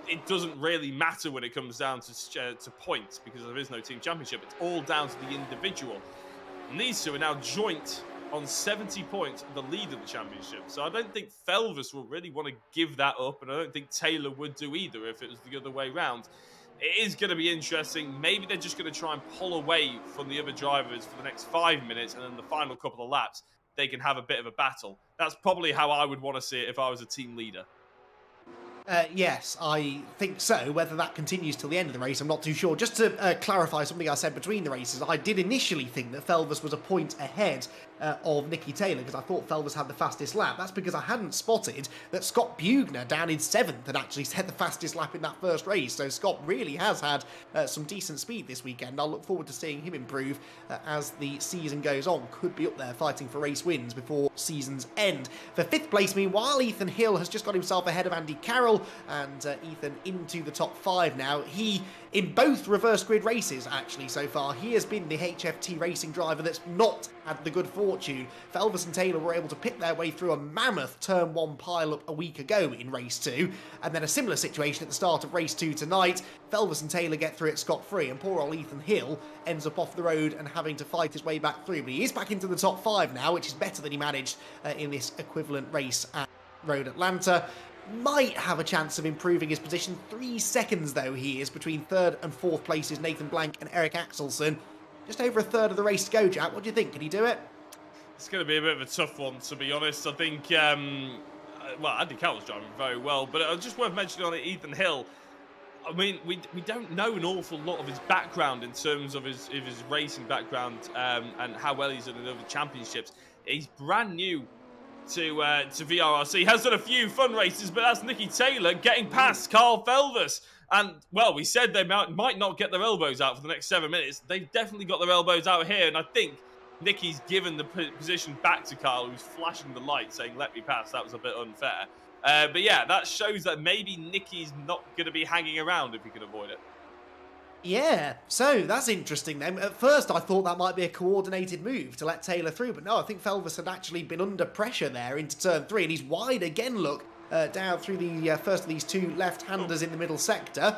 it doesn't really matter when it comes down to points, because there is no team championship. It's all down to the individual. And these two are now joint on 70 points, the lead of the championship. So I don't think Felvis will really want to give that up, and I don't think Taylor would do either if it was the other way round. It is going to be interesting. Maybe they're just going to try and pull away from the other drivers for the next 5 minutes, and then the final couple of laps, they can have a bit of a battle. That's probably how I would want to see it if I was a team leader. Yes, I think so. Whether that continues till the end of the race, I'm not too sure. Just to clarify something I said between the races, I did initially think that Felvis was a point ahead of Nicky Taylor, because I thought Felvis had the fastest lap. That's because I hadn't spotted that Scott Bugner, down in 7th, had actually set the fastest lap in that first race. So Scott really has had some decent speed this weekend. I'll look forward to seeing him improve as the season goes on. Could be up there fighting for race wins before season's end. For 5th place, meanwhile, Ethan Hill has just got himself ahead of Andy Carroll, and Ethan into the top 5 now. He, in both reverse grid races, actually, so far, he has been the HFT racing driver that's not had the good fortune. Felvis and Taylor were able to pick their way through a mammoth turn 1 pile-up a week ago in race 2, and then a similar situation at the start of race 2 tonight. Felvis and Taylor get through it scot-free, and poor old Ethan Hill ends up off the road and having to fight his way back through. But he is back into the top 5 now, which is better than he managed in this equivalent race at Road Atlanta. Might have a chance of improving his position. 3 seconds, though, he is between 3rd and 4th places, Nathan Blank and Eric Axelsen. Just over a third of the race to go, Jack. What do you think? Can he do it? It's going to be a bit of a tough one, to be honest. I think, well, Andy Carroll's driving very well, but it's just worth mentioning on it, Ethan Hill. I mean, we don't know an awful lot of his background in terms of his racing background and how well he's done in other championships. He's brand new to VRRC. He has done a few fun races, but that's Nicky Taylor getting past Carl Felvis. And, well, we said they might not get their elbows out for the next 7 minutes. They've definitely got their elbows out here, and I think Nicky's given the position back to Carl, who's flashing the light, saying, let me pass. That was a bit unfair. But yeah, that shows that maybe Nicky's not going to be hanging around if he can avoid it. Yeah, so that's interesting then. At first I thought that might be a coordinated move to let Taylor through, but no, I think Felvis had actually been under pressure there into turn 3, and he's wide again, look, down through the first of these two left-handers in the middle sector.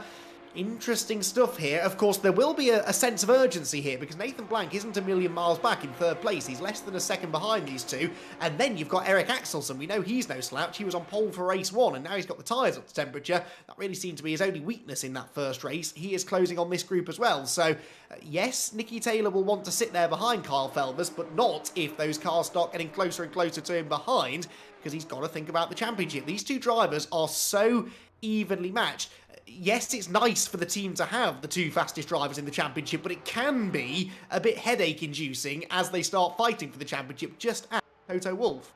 Interesting stuff here. Of course, there will be a sense of urgency here because Nathan Blank isn't a million miles back in third place. He's less than a second behind these two. And then you've got Eric Axelsen. We know he's no slouch. He was on pole for race 1 and now he's got the tyres up to temperature. That really seemed to be his only weakness in that first race. He is closing on this group as well. So, yes, Nicky Taylor will want to sit there behind Kyle Felvis, but not if those cars start getting closer and closer to him behind, because he's got to think about the championship. These two drivers are so evenly matched. Yes, it's nice for the team to have the two fastest drivers in the championship, but it can be a bit headache-inducing as they start fighting for the championship, just as Toto Wolff.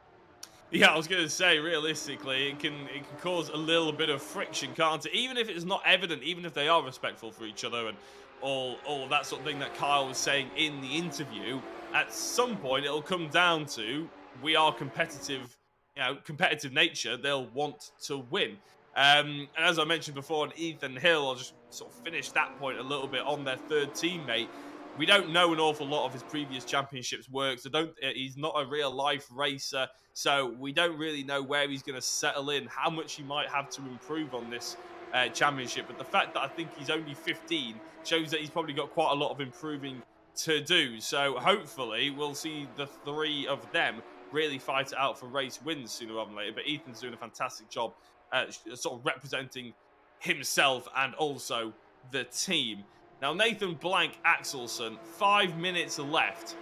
Yeah, I was going to say, realistically, it can cause a little bit of friction, can't it? Even if it's not evident, even if they are respectful for each other and all of that sort of thing that Kyle was saying in the interview, at some point it'll come down to, we are competitive, competitive nature, they'll want to win. And as I mentioned before on Ethan Hill, I'll just sort of finish that point a little bit on their third teammate. We don't know an awful lot of his previous championships work, so he's not a real-life racer, so we don't really know where he's going to settle in, how much he might have to improve on this championship. But the fact that I think he's only 15 shows that he's probably got quite a lot of improving to do. So hopefully we'll see the three of them really fight it out for race wins sooner rather than later. But Ethan's doing a fantastic job sort of representing himself and also the team. Now, Nathan Blank Axelsen, 5 minutes left.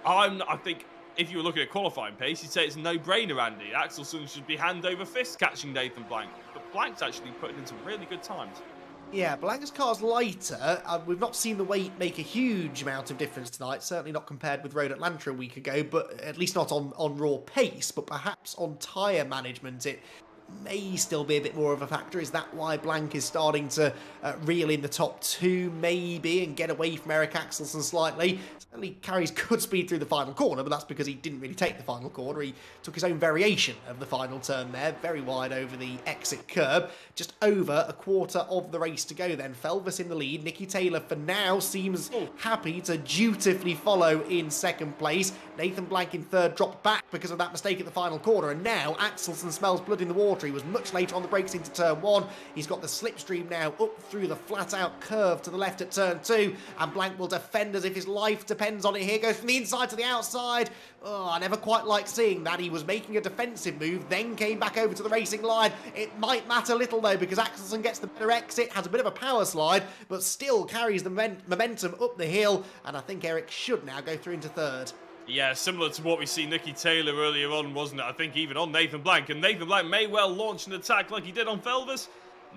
I think if you were looking at qualifying pace, you'd say it's a no-brainer, Andy. Axelsen should be hand over fist catching Nathan Blank. But Blank's actually putting in some really good times. Yeah, Blank's car's lighter. We've not seen the weight make a huge amount of difference tonight, certainly not compared with Road Atlanta a week ago, but at least not on raw pace, but perhaps on tyre management it may still be a bit more of a factor. Is that why Blank is starting to reel in the top two, maybe, and get away from Eric Axelsen slightly? Certainly carries good speed through the final corner, but that's because he didn't really take the final corner. He took his own variation of the final turn there, very wide over the exit curb. Just over a quarter of the race to go then. Felvis in the lead. Nicky Taylor, for now, seems happy to dutifully follow in second place. Nathan Blank in third, dropped back because of that mistake at the final corner, and now Axelsen smells blood in the water. He was much later on the brakes into turn 1. He's got the slipstream now up through the flat-out curve to the left at turn 2, and Blank will defend as if his life depends on it. Here goes from the inside to the outside. Oh, I never quite liked seeing that. He was making a defensive move, then came back over to the racing line. It might matter little, though, because Axelsen gets the better exit, has a bit of a power slide, but still carries the momentum up the hill, and I think Eric should now go through into third. Yeah, similar to what we see Nicky Taylor earlier on, wasn't it? I think even on Nathan Blank. And Nathan Blank may well launch an attack like he did on Felvis.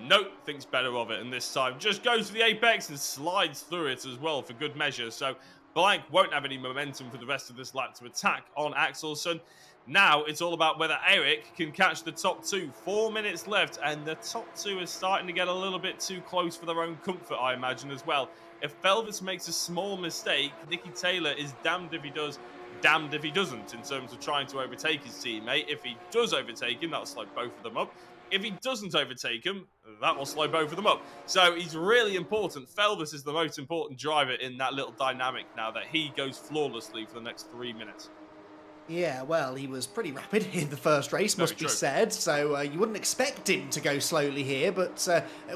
Nope, thinks better of it, and this time just goes for the apex and slides through it as well for good measure. So Blank won't have any momentum for the rest of this lap to attack on Axelsen. Now it's all about whether Eric can catch the top two. 4 minutes left, and the top two is starting to get a little bit too close for their own comfort, I imagine, as well. If Felvis makes a small mistake, Nicky Taylor is damned if he does, damned if he doesn't, in terms of trying to overtake his teammate. If he does overtake him, that'll slow both of them up. If he doesn't overtake him, that will slow both of them up. So he's really important. Felvis is the most important driver in that little dynamic now, that he goes flawlessly for the next 3 minutes. Yeah, well, he was pretty rapid in the first race, must be said, so you wouldn't expect him to go slowly here, but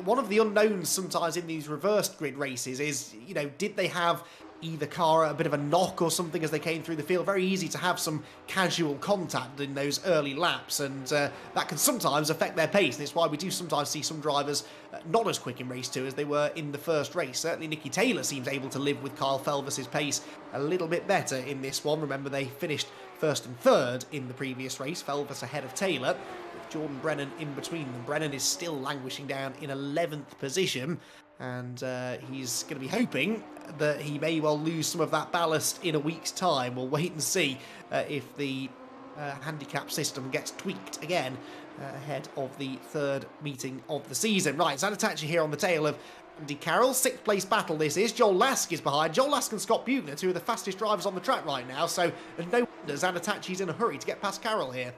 one of the unknowns sometimes in these reversed grid races is, did they have either car a bit of a knock or something as they came through the field? Very easy to have some casual contact in those early laps, and that can sometimes affect their pace, and it's why we do sometimes see some drivers not as quick in race 2 as they were in the first race. Certainly Nicky Taylor seems able to live with Kyle Felvis's pace a little bit better in this one. Remember, they finished first and third in the previous race, Felvis ahead of Taylor, with Jordan Brennan in between them. Brennan is still languishing down in 11th position, and he's going to be hoping that he may well lose some of that ballast in a week's time. We'll wait and see if the handicap system gets tweaked again ahead of the third meeting of the season. Right, Zanatachi here on the tail of Andy Carroll. 6th place battle this is. Joel Lask is behind. Joel Lask and Scott Bugner, two of the fastest drivers on the track right now, so no wonder Zanatachi's in a hurry to get past Carroll here.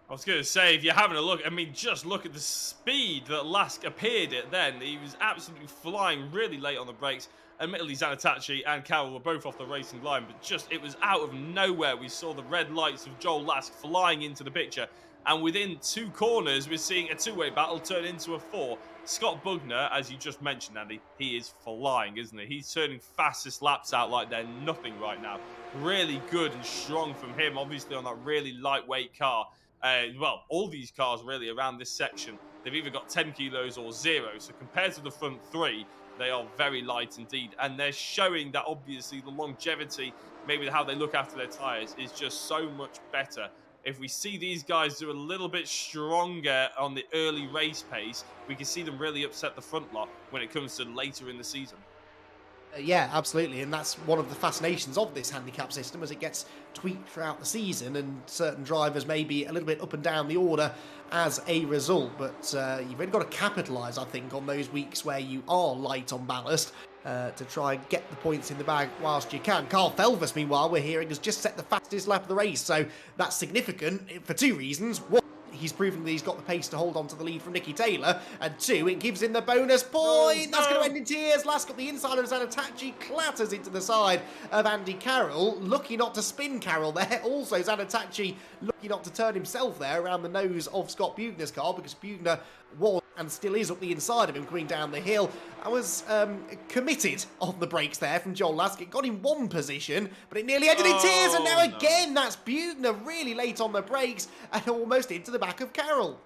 I was going to say, if you're having a look, I mean, just look at the speed that Lask appeared at then. He was absolutely flying really late on the brakes. Admittedly, Zanatachi and Carroll were both off the racing line, but just, it was out of nowhere. We saw the red lights of Joel Lask flying into the picture. And within 2 corners, we're seeing a 2-way battle turn into a 4. Scott Bugner, as you just mentioned, Andy, he is flying, isn't he? He's turning fastest laps out like they're nothing right now. Really good and strong from him, obviously on that really lightweight car. Well, all these cars really around this section, they've either got 10 kilos or 0. So compared to the front 3, they are very light indeed. And they're showing that obviously the longevity, maybe how they look after their tyres, is just so much better. If we see these guys do a little bit stronger on the early race pace, we can see them really upset the front lot when it comes to later in the season. Yeah, absolutely, and that's one of the fascinations of this handicap system as it gets tweaked throughout the season, and certain drivers may be a little bit up and down the order as a result, but you've really got to capitalise, I think, on those weeks where you are light on ballast to try and get the points in the bag whilst you can. Carl Felvis, meanwhile, we're hearing, has just set the fastest lap of the race, so that's significant for 2 reasons. One, he's proving that he's got the pace to hold on to the lead from Nicky Taylor, and 2, it gives him the bonus point. That's going to end in tears. Lask up the inside of Zanatachi, clatters into the side of Andy Carroll. Lucky not to spin Carroll there. Also, Zanatachi lucky not to turn himself there around the nose of Scott Bugner's car, because Bugner was and still is up the inside of him coming down the hill. I was committed on the brakes there from Joel Lask. It got him 1 position, but it nearly ended in tears, and now again that's Bugner really late on the brakes and almost into the back of Carroll.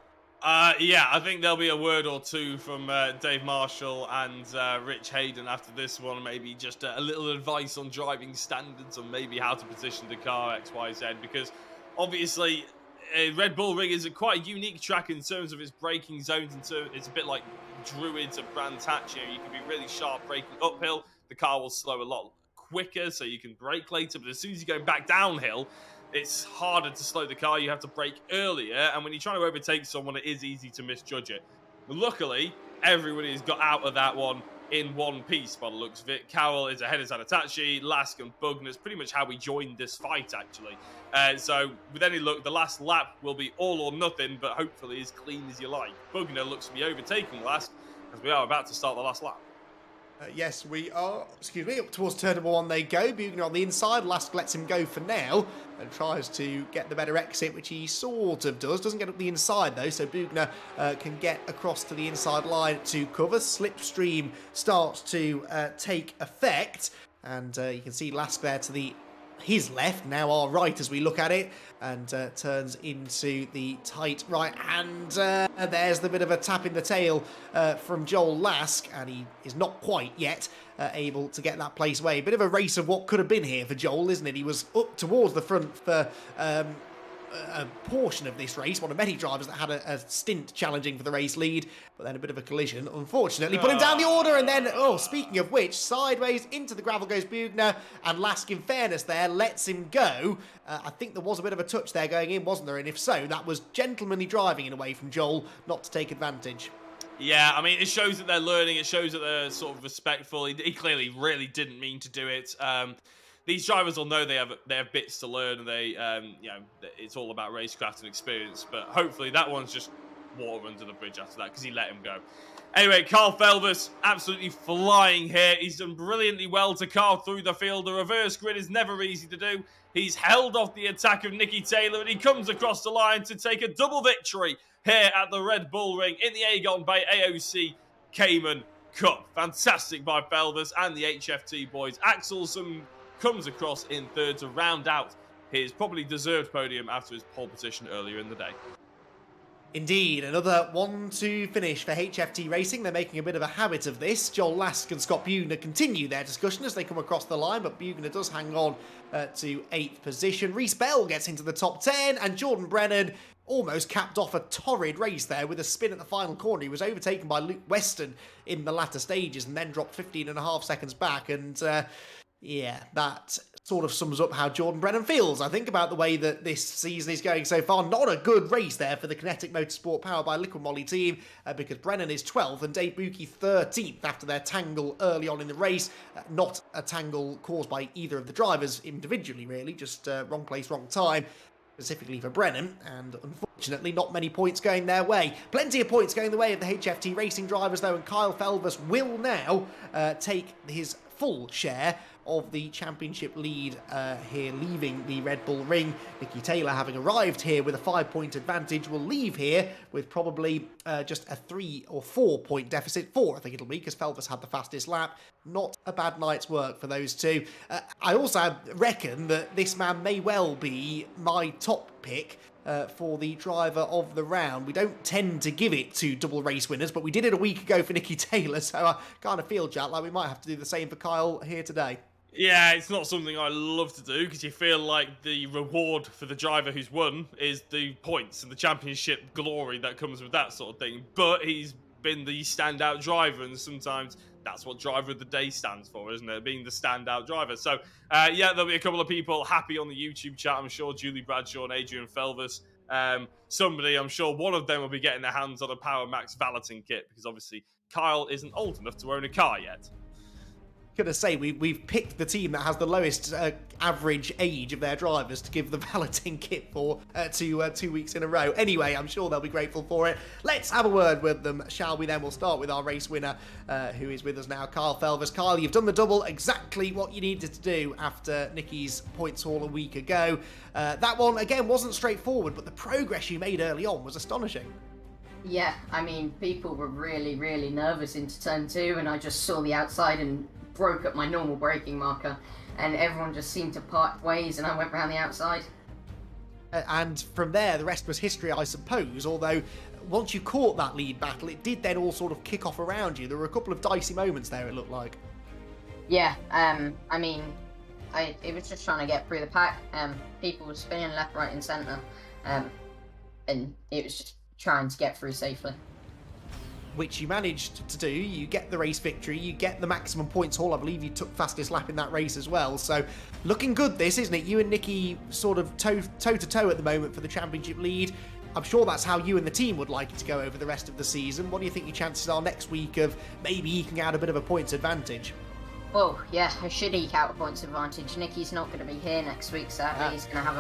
Yeah, I think there'll be a word or two from Dave Marshall and Rich Hayden after this one. Maybe just a little advice on driving standards and maybe how to position the car X, Y, Z, because obviously Red Bull Ring is quite a unique track in terms of its braking zones. It's a bit like Druids at Brands Hatch. You can be really sharp braking uphill. The car will slow a lot quicker, so you can brake later. But as soon as you go back downhill, it's harder to slow the car. You have to brake earlier. And when you're trying to overtake someone, it is easy to misjudge it. But luckily, everybody has got out of that one in one piece by the looks of it. Carroll is ahead of Zanatachi, Lask and Bugner. It's pretty much how we joined this fight, actually. So with any luck, the last lap will be all or nothing, but hopefully as clean as you like. Bugner looks to be overtaking Lask as we are about to start the last lap. Yes, we are. Excuse me, up towards turn number 1 they go. Bugner on the inside. Lask lets him go for now and tries to get the better exit, which he sort of does. Doesn't get up the inside, though, so Bugner can get across to the inside line to cover. Slipstream starts to take effect, and you can see Lask there to his left, now our right as we look at it, and turns into the tight right, and there's the bit of a tap in the tail from Joel Lask, and he is not quite yet able to get that place away. Bit of a race of what could have been here for Joel, isn't it? He was up towards the front for a portion of this race, one of many drivers that had a stint challenging for the race lead, but then a bit of a collision, unfortunately, put him down the order, and then, speaking of which, sideways into the gravel goes Bugner, and Lask, in fairness there, lets him go. I think there was a bit of a touch there going in, wasn't there? And if so, that was gentlemanly driving in a way from Joel, not to take advantage. Yeah, I mean, it shows that they're learning, it shows that they're sort of respectful. He clearly really didn't mean to do it. These drivers will know they have bits to learn, and it's all about racecraft and experience. But hopefully that one's just water under the bridge after that, because he let him go. Anyway, Carl Felvis absolutely flying here. He's done brilliantly well to carve through the field. The reverse grid is never easy to do. He's held off the attack of Nicky Taylor, and he comes across the line to take a double victory here at the Red Bull Ring in the Agon by AOC Cayman Cup. Fantastic by Felvis and the HFT boys. Axelson comes across in third to round out his probably deserved podium after his pole position earlier in the day. Indeed, another 1-2 finish for HFT Racing. They're making a bit of a habit of this. Joel Lask and Scott Bugner continue their discussion as they come across the line, but Bugner does hang on to 8th position. Reece Bell gets into the top 10, and Jordan Brennan almost capped off a torrid race there with a spin at the final corner. He was overtaken by Luke Weston in the latter stages and then dropped 15.5 seconds back. And yeah, that sort of sums up how Jordan Brennan feels, I think, about the way that this season is going so far. Not a good race there for the Kinetic Motorsport powered by Liquid Moly team, because Brennan is 12th and Dave Buki 13th after their tangle early on in the race. Not a tangle caused by either of the drivers individually, really, just wrong place, wrong time, specifically for Brennan, and unfortunately not many points going their way. Plenty of points going the way of the HFT racing drivers, though, and Kyle Felvers will now take his full share of the championship lead here, leaving the Red Bull Ring. Nicky Taylor, having arrived here with a 5-point advantage, will leave here with probably just a 3 or 4 point deficit. 4, I think it'll be, because Felvers had the fastest lap. Not a bad night's work for those two. I also reckon that this man may well be my top pick for the driver of the round. We don't tend to give it to double race winners, but we did it a week ago for Nicky Taylor, so I kind of feel, Jack, like we might have to do the same for Kyle here today. Yeah, it's not something I love to do, because you feel like the reward for the driver who's won is the points and the championship glory that comes with that sort of thing. But he's been the standout driver, and sometimes that's what driver of the day stands for, isn't it? Being the standout driver. So, yeah, there'll be a couple of people happy on the YouTube chat, I'm sure. Julie Bradshaw and Adrian Felvers. Somebody, I'm sure one of them will be getting their hands on a Power Max Valeting kit, because obviously Kyle isn't old enough to own a car yet. Gonna say we've picked the team that has the lowest average age of their drivers to give the Valeting kit for 2 weeks in a row. Anyway, I'm sure they'll be grateful for it. Let's have a word with them, shall we? Then we'll start with our race winner, who is with us now, Kyle Felvers. Kyle, you've done the double, exactly what you needed to do after Nicky's points haul a week ago. That one again wasn't straightforward, but the progress you made early on was astonishing. Yeah, I mean, people were really, really nervous into turn 2, and I just saw the outside and broke up my normal braking marker, and everyone just seemed to part ways, and I went round the outside. And from there, the rest was history, I suppose, although once you caught that lead battle, it did then all sort of kick off around you. There were a couple of dicey moments there, it looked like. Yeah, I mean, it was just trying to get through the pack. People were spinning left, right and centre, and it was just trying to get through safely. Which you managed to do. You get the race victory, you get the maximum points haul. I believe you took fastest lap in that race as well. So looking good this, isn't it? You and Nicky sort of toe to toe at the moment for the championship lead. I'm sure that's how you and the team would like it to go over the rest of the season. What do you think your chances are next week of maybe eking out a bit of a points advantage? Well, yeah, I should eke out a points advantage. Nicky's not going to be here next week, sadly. He's going to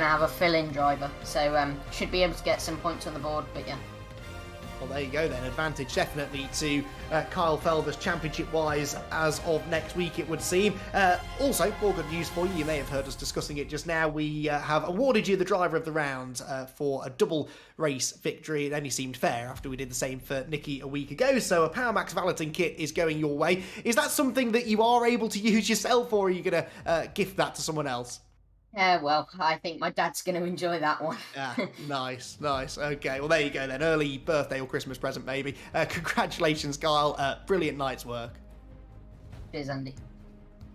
have a fill-in driver, so should be able to get some points on the board. But yeah. Well, there you go then. Advantage definitely to Kyle Felvers championship-wise as of next week, it would seem. Also, more good news for you. You may have heard us discussing it just now. We have awarded you the driver of the round for a double race victory. It only seemed fair after we did the same for Nicky a week ago. So a Power Max Valeting kit is going your way. Is that something that you are able to use yourself, or are you going to gift that to someone else? Yeah, well, I think my dad's going to enjoy that one. Yeah, nice. Okay, well, there you go then. Early birthday or Christmas present, maybe. Congratulations, Kyle. Brilliant night's work. Cheers, Andy.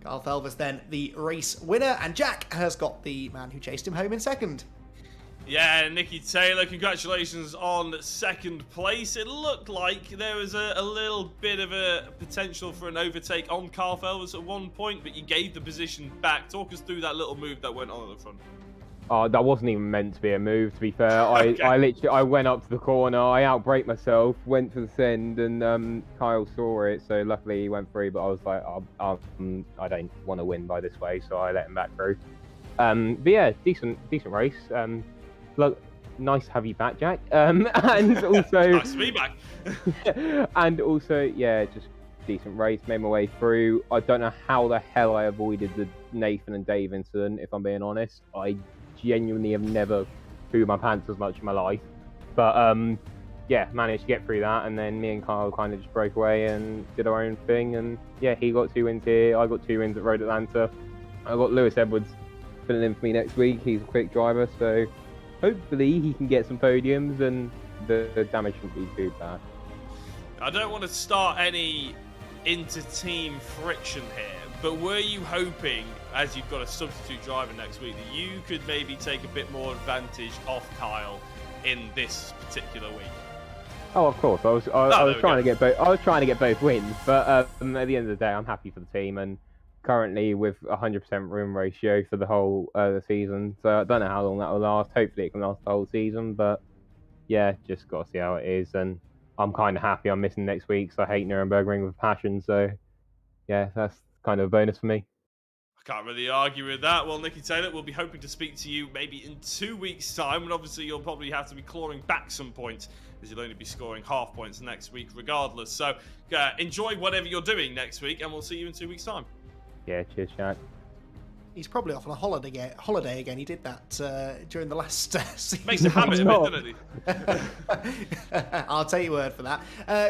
Kyle Felvers then the race winner, and Jack has got the man who chased him home in second. Yeah, Nicky Taylor, congratulations on second place. It looked like there was a little bit of a potential for an overtake on Kyle Felvers at one point, but you gave the position back. Talk us through that little move that went on at the front. Oh, that wasn't even meant to be a move, to be fair. Okay. I went up to the corner, I outbraked myself, went for the send, and Kyle saw it, so luckily he went through, but I was like, I don't want to win by this way, so I let him back through. But yeah, decent race. Look, nice to have you back, Jack. And also, nice to be back. and also, yeah, just decent race. Made my way through. I don't know how the hell I avoided the Nathan and Dave incident. If I'm being honest, I genuinely have never pooed my pants as much in my life. But yeah, managed to get through that, and then me and Kyle kind of just broke away and did our own thing. And yeah, he got 2 wins here. I got 2 wins at Road Atlanta. I got Lewis Edwards filling in for me next week. He's a quick driver, so hopefully he can get some podiums and the damage shouldn't be too bad. I don't want to start any inter-team friction here, but were you hoping, as you've got a substitute driver next week, that you could maybe take a bit more advantage off Kyle in this particular week? Oh, of course. I was trying to get both. I was trying to get both wins, but at the end of the day, I'm happy for the team, and currently with 100% win ratio for the whole the season. So I don't know how long that will last. Hopefully, it can last the whole season. But yeah, just got to see how it is. And I'm kind of happy I'm missing next week, so I hate Nürburgring with passion. So yeah, that's kind of a bonus for me. Can't really argue with that. Well, Nicky Taylor, we'll be hoping to speak to you maybe in 2 weeks' time, and obviously you'll probably have to be clawing back some points, as you'll only be scoring half points next week regardless. So enjoy whatever you're doing next week, and we'll see you in 2 weeks' time. Yeah, cheers, Jack. He's probably off on a holiday again. He did that during the last season. Makes a habit of it, doesn't he? I'll take your word for that.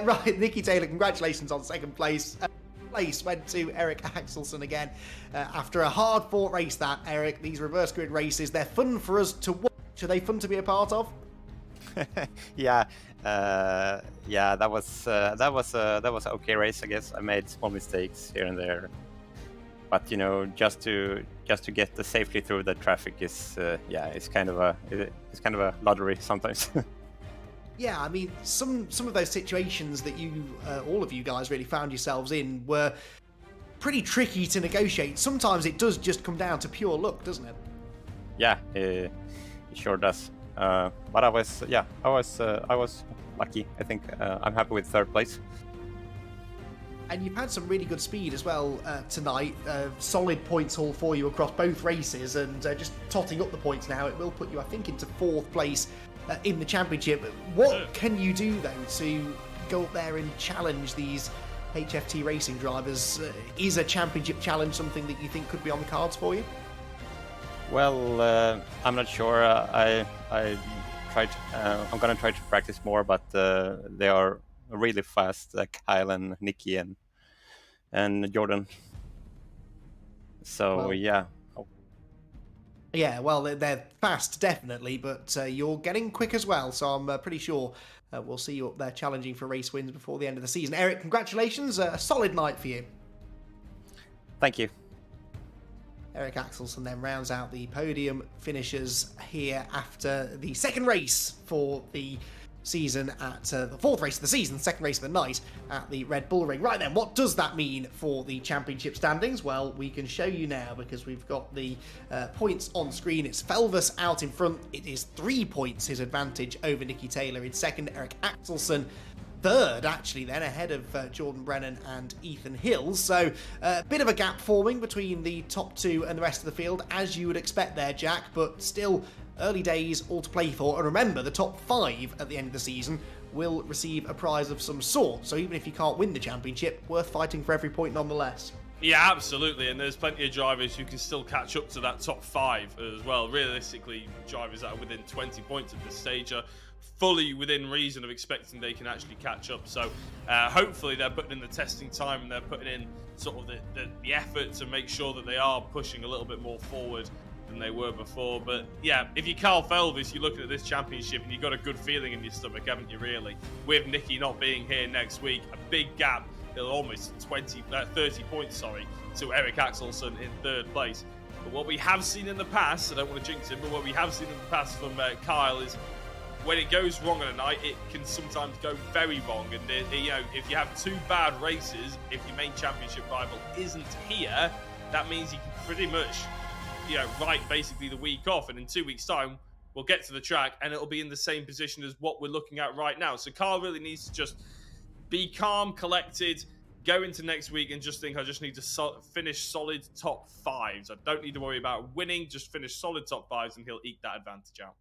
Right, Nicky Taylor, congratulations on second place. Place went to Eric Axelson again after a hard-fought race. That Eric, these reverse grid races, they're fun for us to watch. Are they fun to be a part of? Yeah, that was an okay race, I guess. I made small mistakes here and there, but you know, just to get the safely through the traffic is it's kind of a lottery sometimes. Yeah, I mean, some of those situations that you, all of you guys really found yourselves in were pretty tricky to negotiate. Sometimes it does just come down to pure luck, doesn't it? Yeah, it sure does. But I was lucky. I think I'm happy with third place. And you've had some really good speed as well tonight. Solid points haul for you across both races, and just totting up the points now, it will put you, I think, into fourth place in the championship. What can you do though to go up there and challenge these HFT racing drivers? Is a championship challenge something that you think could be on the cards for you? Well, I'm not sure. I'm gonna try to practice more, but they are really fast, Kyle and Nicky and Jordan. So well, yeah. Yeah, well, they're fast, definitely, but you're getting quick as well, so I'm pretty sure we'll see you up there challenging for race wins before the end of the season. Eric, congratulations. A solid night for you. Thank you. Eric Axelson then rounds out the podium finishers here after the second race for the season at the fourth race of the season, second race of the night at the Red Bull Ring. Right then, what does that mean for the championship standings? Well, we can show you now because we've got the points on screen. It's Felvus out in front. It is 3 points his advantage over Nicky Taylor in second. Eric Axelson third, actually, then ahead of Jordan Brennan and Ethan Hills. So a bit of a gap forming between the top two and the rest of the field, as you would expect there, Jack, but still early days, all to play for. And remember, the top 5 at the end of the season will receive a prize of some sort. So even if you can't win the championship, worth fighting for every point nonetheless. Yeah, absolutely. And there's plenty of drivers who can still catch up to that top 5 as well. Realistically, drivers that are within 20 points at this stage are fully within reason of expecting they can actually catch up. So hopefully they're putting in the testing time and they're putting in sort of the effort to make sure that they are pushing a little bit more forward than they were before. But yeah, if you're Carl Felvis, you're looking at this championship and you've got a good feeling in your stomach, haven't you, really? With Nicky not being here next week, a big gap, almost 30 points, to Eric Axelson in third place. But what we have seen in the past, I don't want to jinx him, but what we have seen in the past from Kyle is when it goes wrong on a night, it can sometimes go very wrong. And if you have 2 bad races, if your main championship rival isn't here, that means you can pretty much write basically the week off, and in 2 weeks' time, we'll get to the track and it'll be in the same position as what we're looking at right now. So Carl really needs to just be calm, collected, go into next week and just think, I just need to finish solid top 5s. I don't need to worry about winning, just finish solid top 5s and he'll eke that advantage out.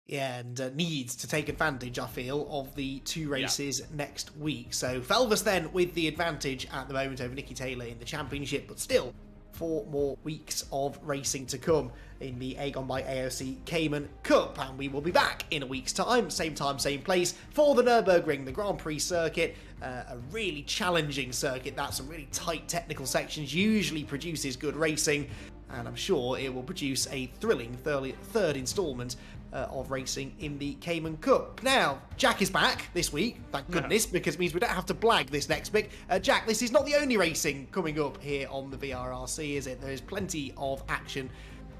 Yeah, and needs to take advantage, I feel, of the 2 races next week. So Felvis then with the advantage at the moment over Nicky Taylor in the championship, but still 4 more weeks of racing to come in the Agon by AOC Cayman Cup, and we will be back in a week's time, same place, for the Nürburgring, the Grand Prix circuit, a really challenging circuit. That's some really tight technical sections, usually produces good racing, and I'm sure it will produce a thrilling third instalment of racing in the Cayman Cup. Now, Jack is back this week, thank goodness, because it means we don't have to blag this next bit. Jack, this is not the only racing coming up here on the VRRC, is it? There is plenty of action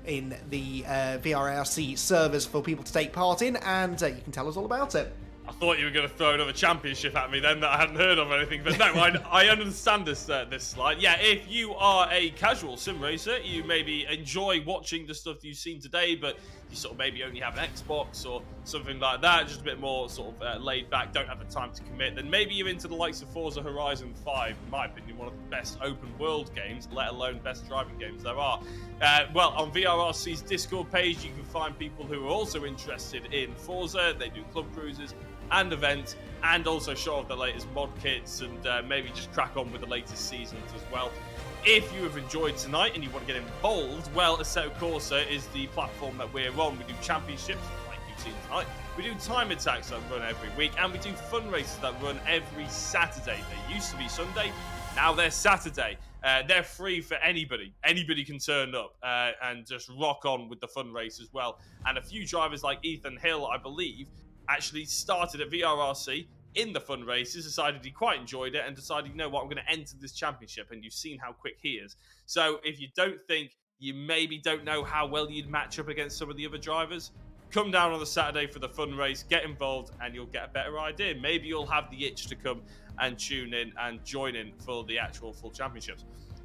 in the VRRC servers for people to take part in, and you can tell us all about it. I thought you were going to throw another championship at me then that I hadn't heard of or anything, but no, I understand this slide. Yeah, if you are a casual sim racer, you maybe enjoy watching the stuff that you've seen today, but you sort of maybe only have an Xbox or something like that, just a bit more sort of laid back, don't have the time to commit, then maybe you're into the likes of Forza Horizon 5, in my opinion, one of the best open world games, let alone best driving games there are. Well, on VRRC's Discord page, you can find people who are also interested in Forza. They do club cruises and events, and also show off the latest mod kits, and maybe just crack on with the latest seasons as well. If you have enjoyed tonight and you want to get involved, well, Assetto Corsa is the platform that we're on. We do championships, like you've seen tonight. We do time attacks that run every week, and we do fun races that run every Saturday. They used to be Sunday, now they're Saturday. They're free for anybody. Anybody can turn up and just rock on with the fun race as well. And a few drivers like Ethan Hill, I believe, actually started at VRRC in the fun races, decided he quite enjoyed it, and decided, you know what, I'm going to enter this championship, and you've seen how quick he is. So if you don't think, you maybe don't know how well you'd match up against some of the other drivers, come down on the Saturday for the fun race, get involved, and you'll get a better idea. Maybe you'll have the itch to come and tune in and join in for the actual full championships.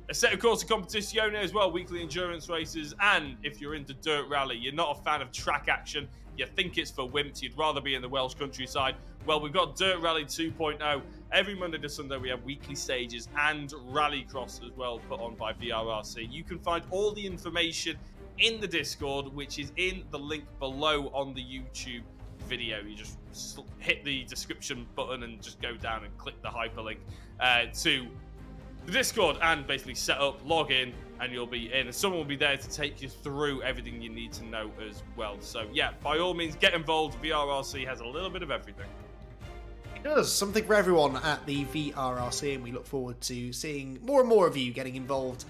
Assetto Corsa Competizione as well, weekly endurance races, and if you're into dirt rally, you're not a fan of track action, you think it's for wimps, you'd rather be in the Welsh countryside, well, we've got Dirt Rally 2.0. Every Monday to Sunday we have weekly stages and rallycross as well, put on by VRRC. You can find all the information in the Discord, which is in the link below on the YouTube video. You just hit the description button and just go down and click the hyperlink to the Discord and basically set up, log in, and you'll be in. And someone will be there to take you through everything you need to know as well. So yeah, by all means, get involved. VRRC has a little bit of everything. It does, something for everyone at the VRRC, and we look forward to seeing more and more of you getting involved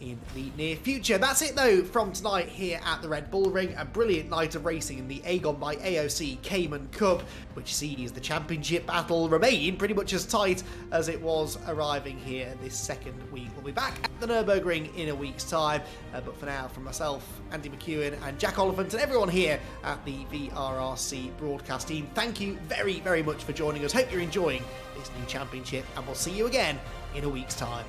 in the near future. That's it though from tonight here at the Red Bull Ring. A brilliant night of racing in the Agon by AOC Cayman Cup, which sees the championship battle remain pretty much as tight as it was arriving here this second week. We'll be back at the Nürburgring in a week's time, but for now, from myself, Andy McEwen, and Jack Oliphant, and everyone here at the VRRC broadcast team, thank you very, very much for joining us. Hope you're enjoying this new championship, and we'll see you again in a week's time.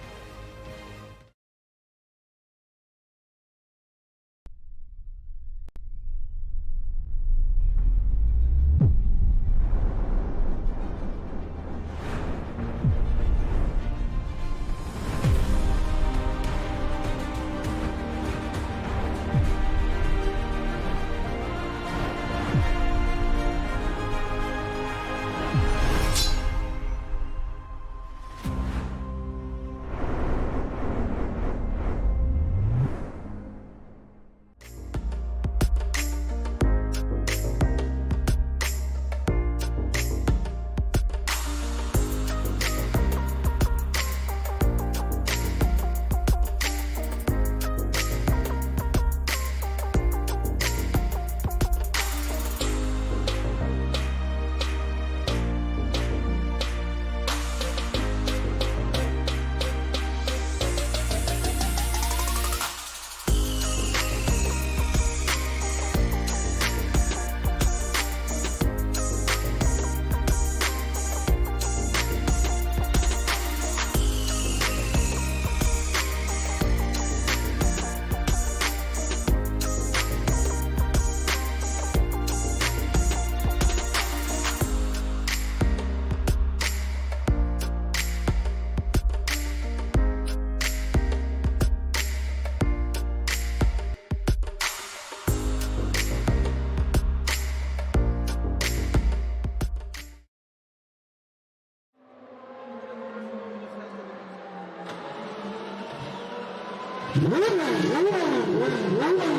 Woo!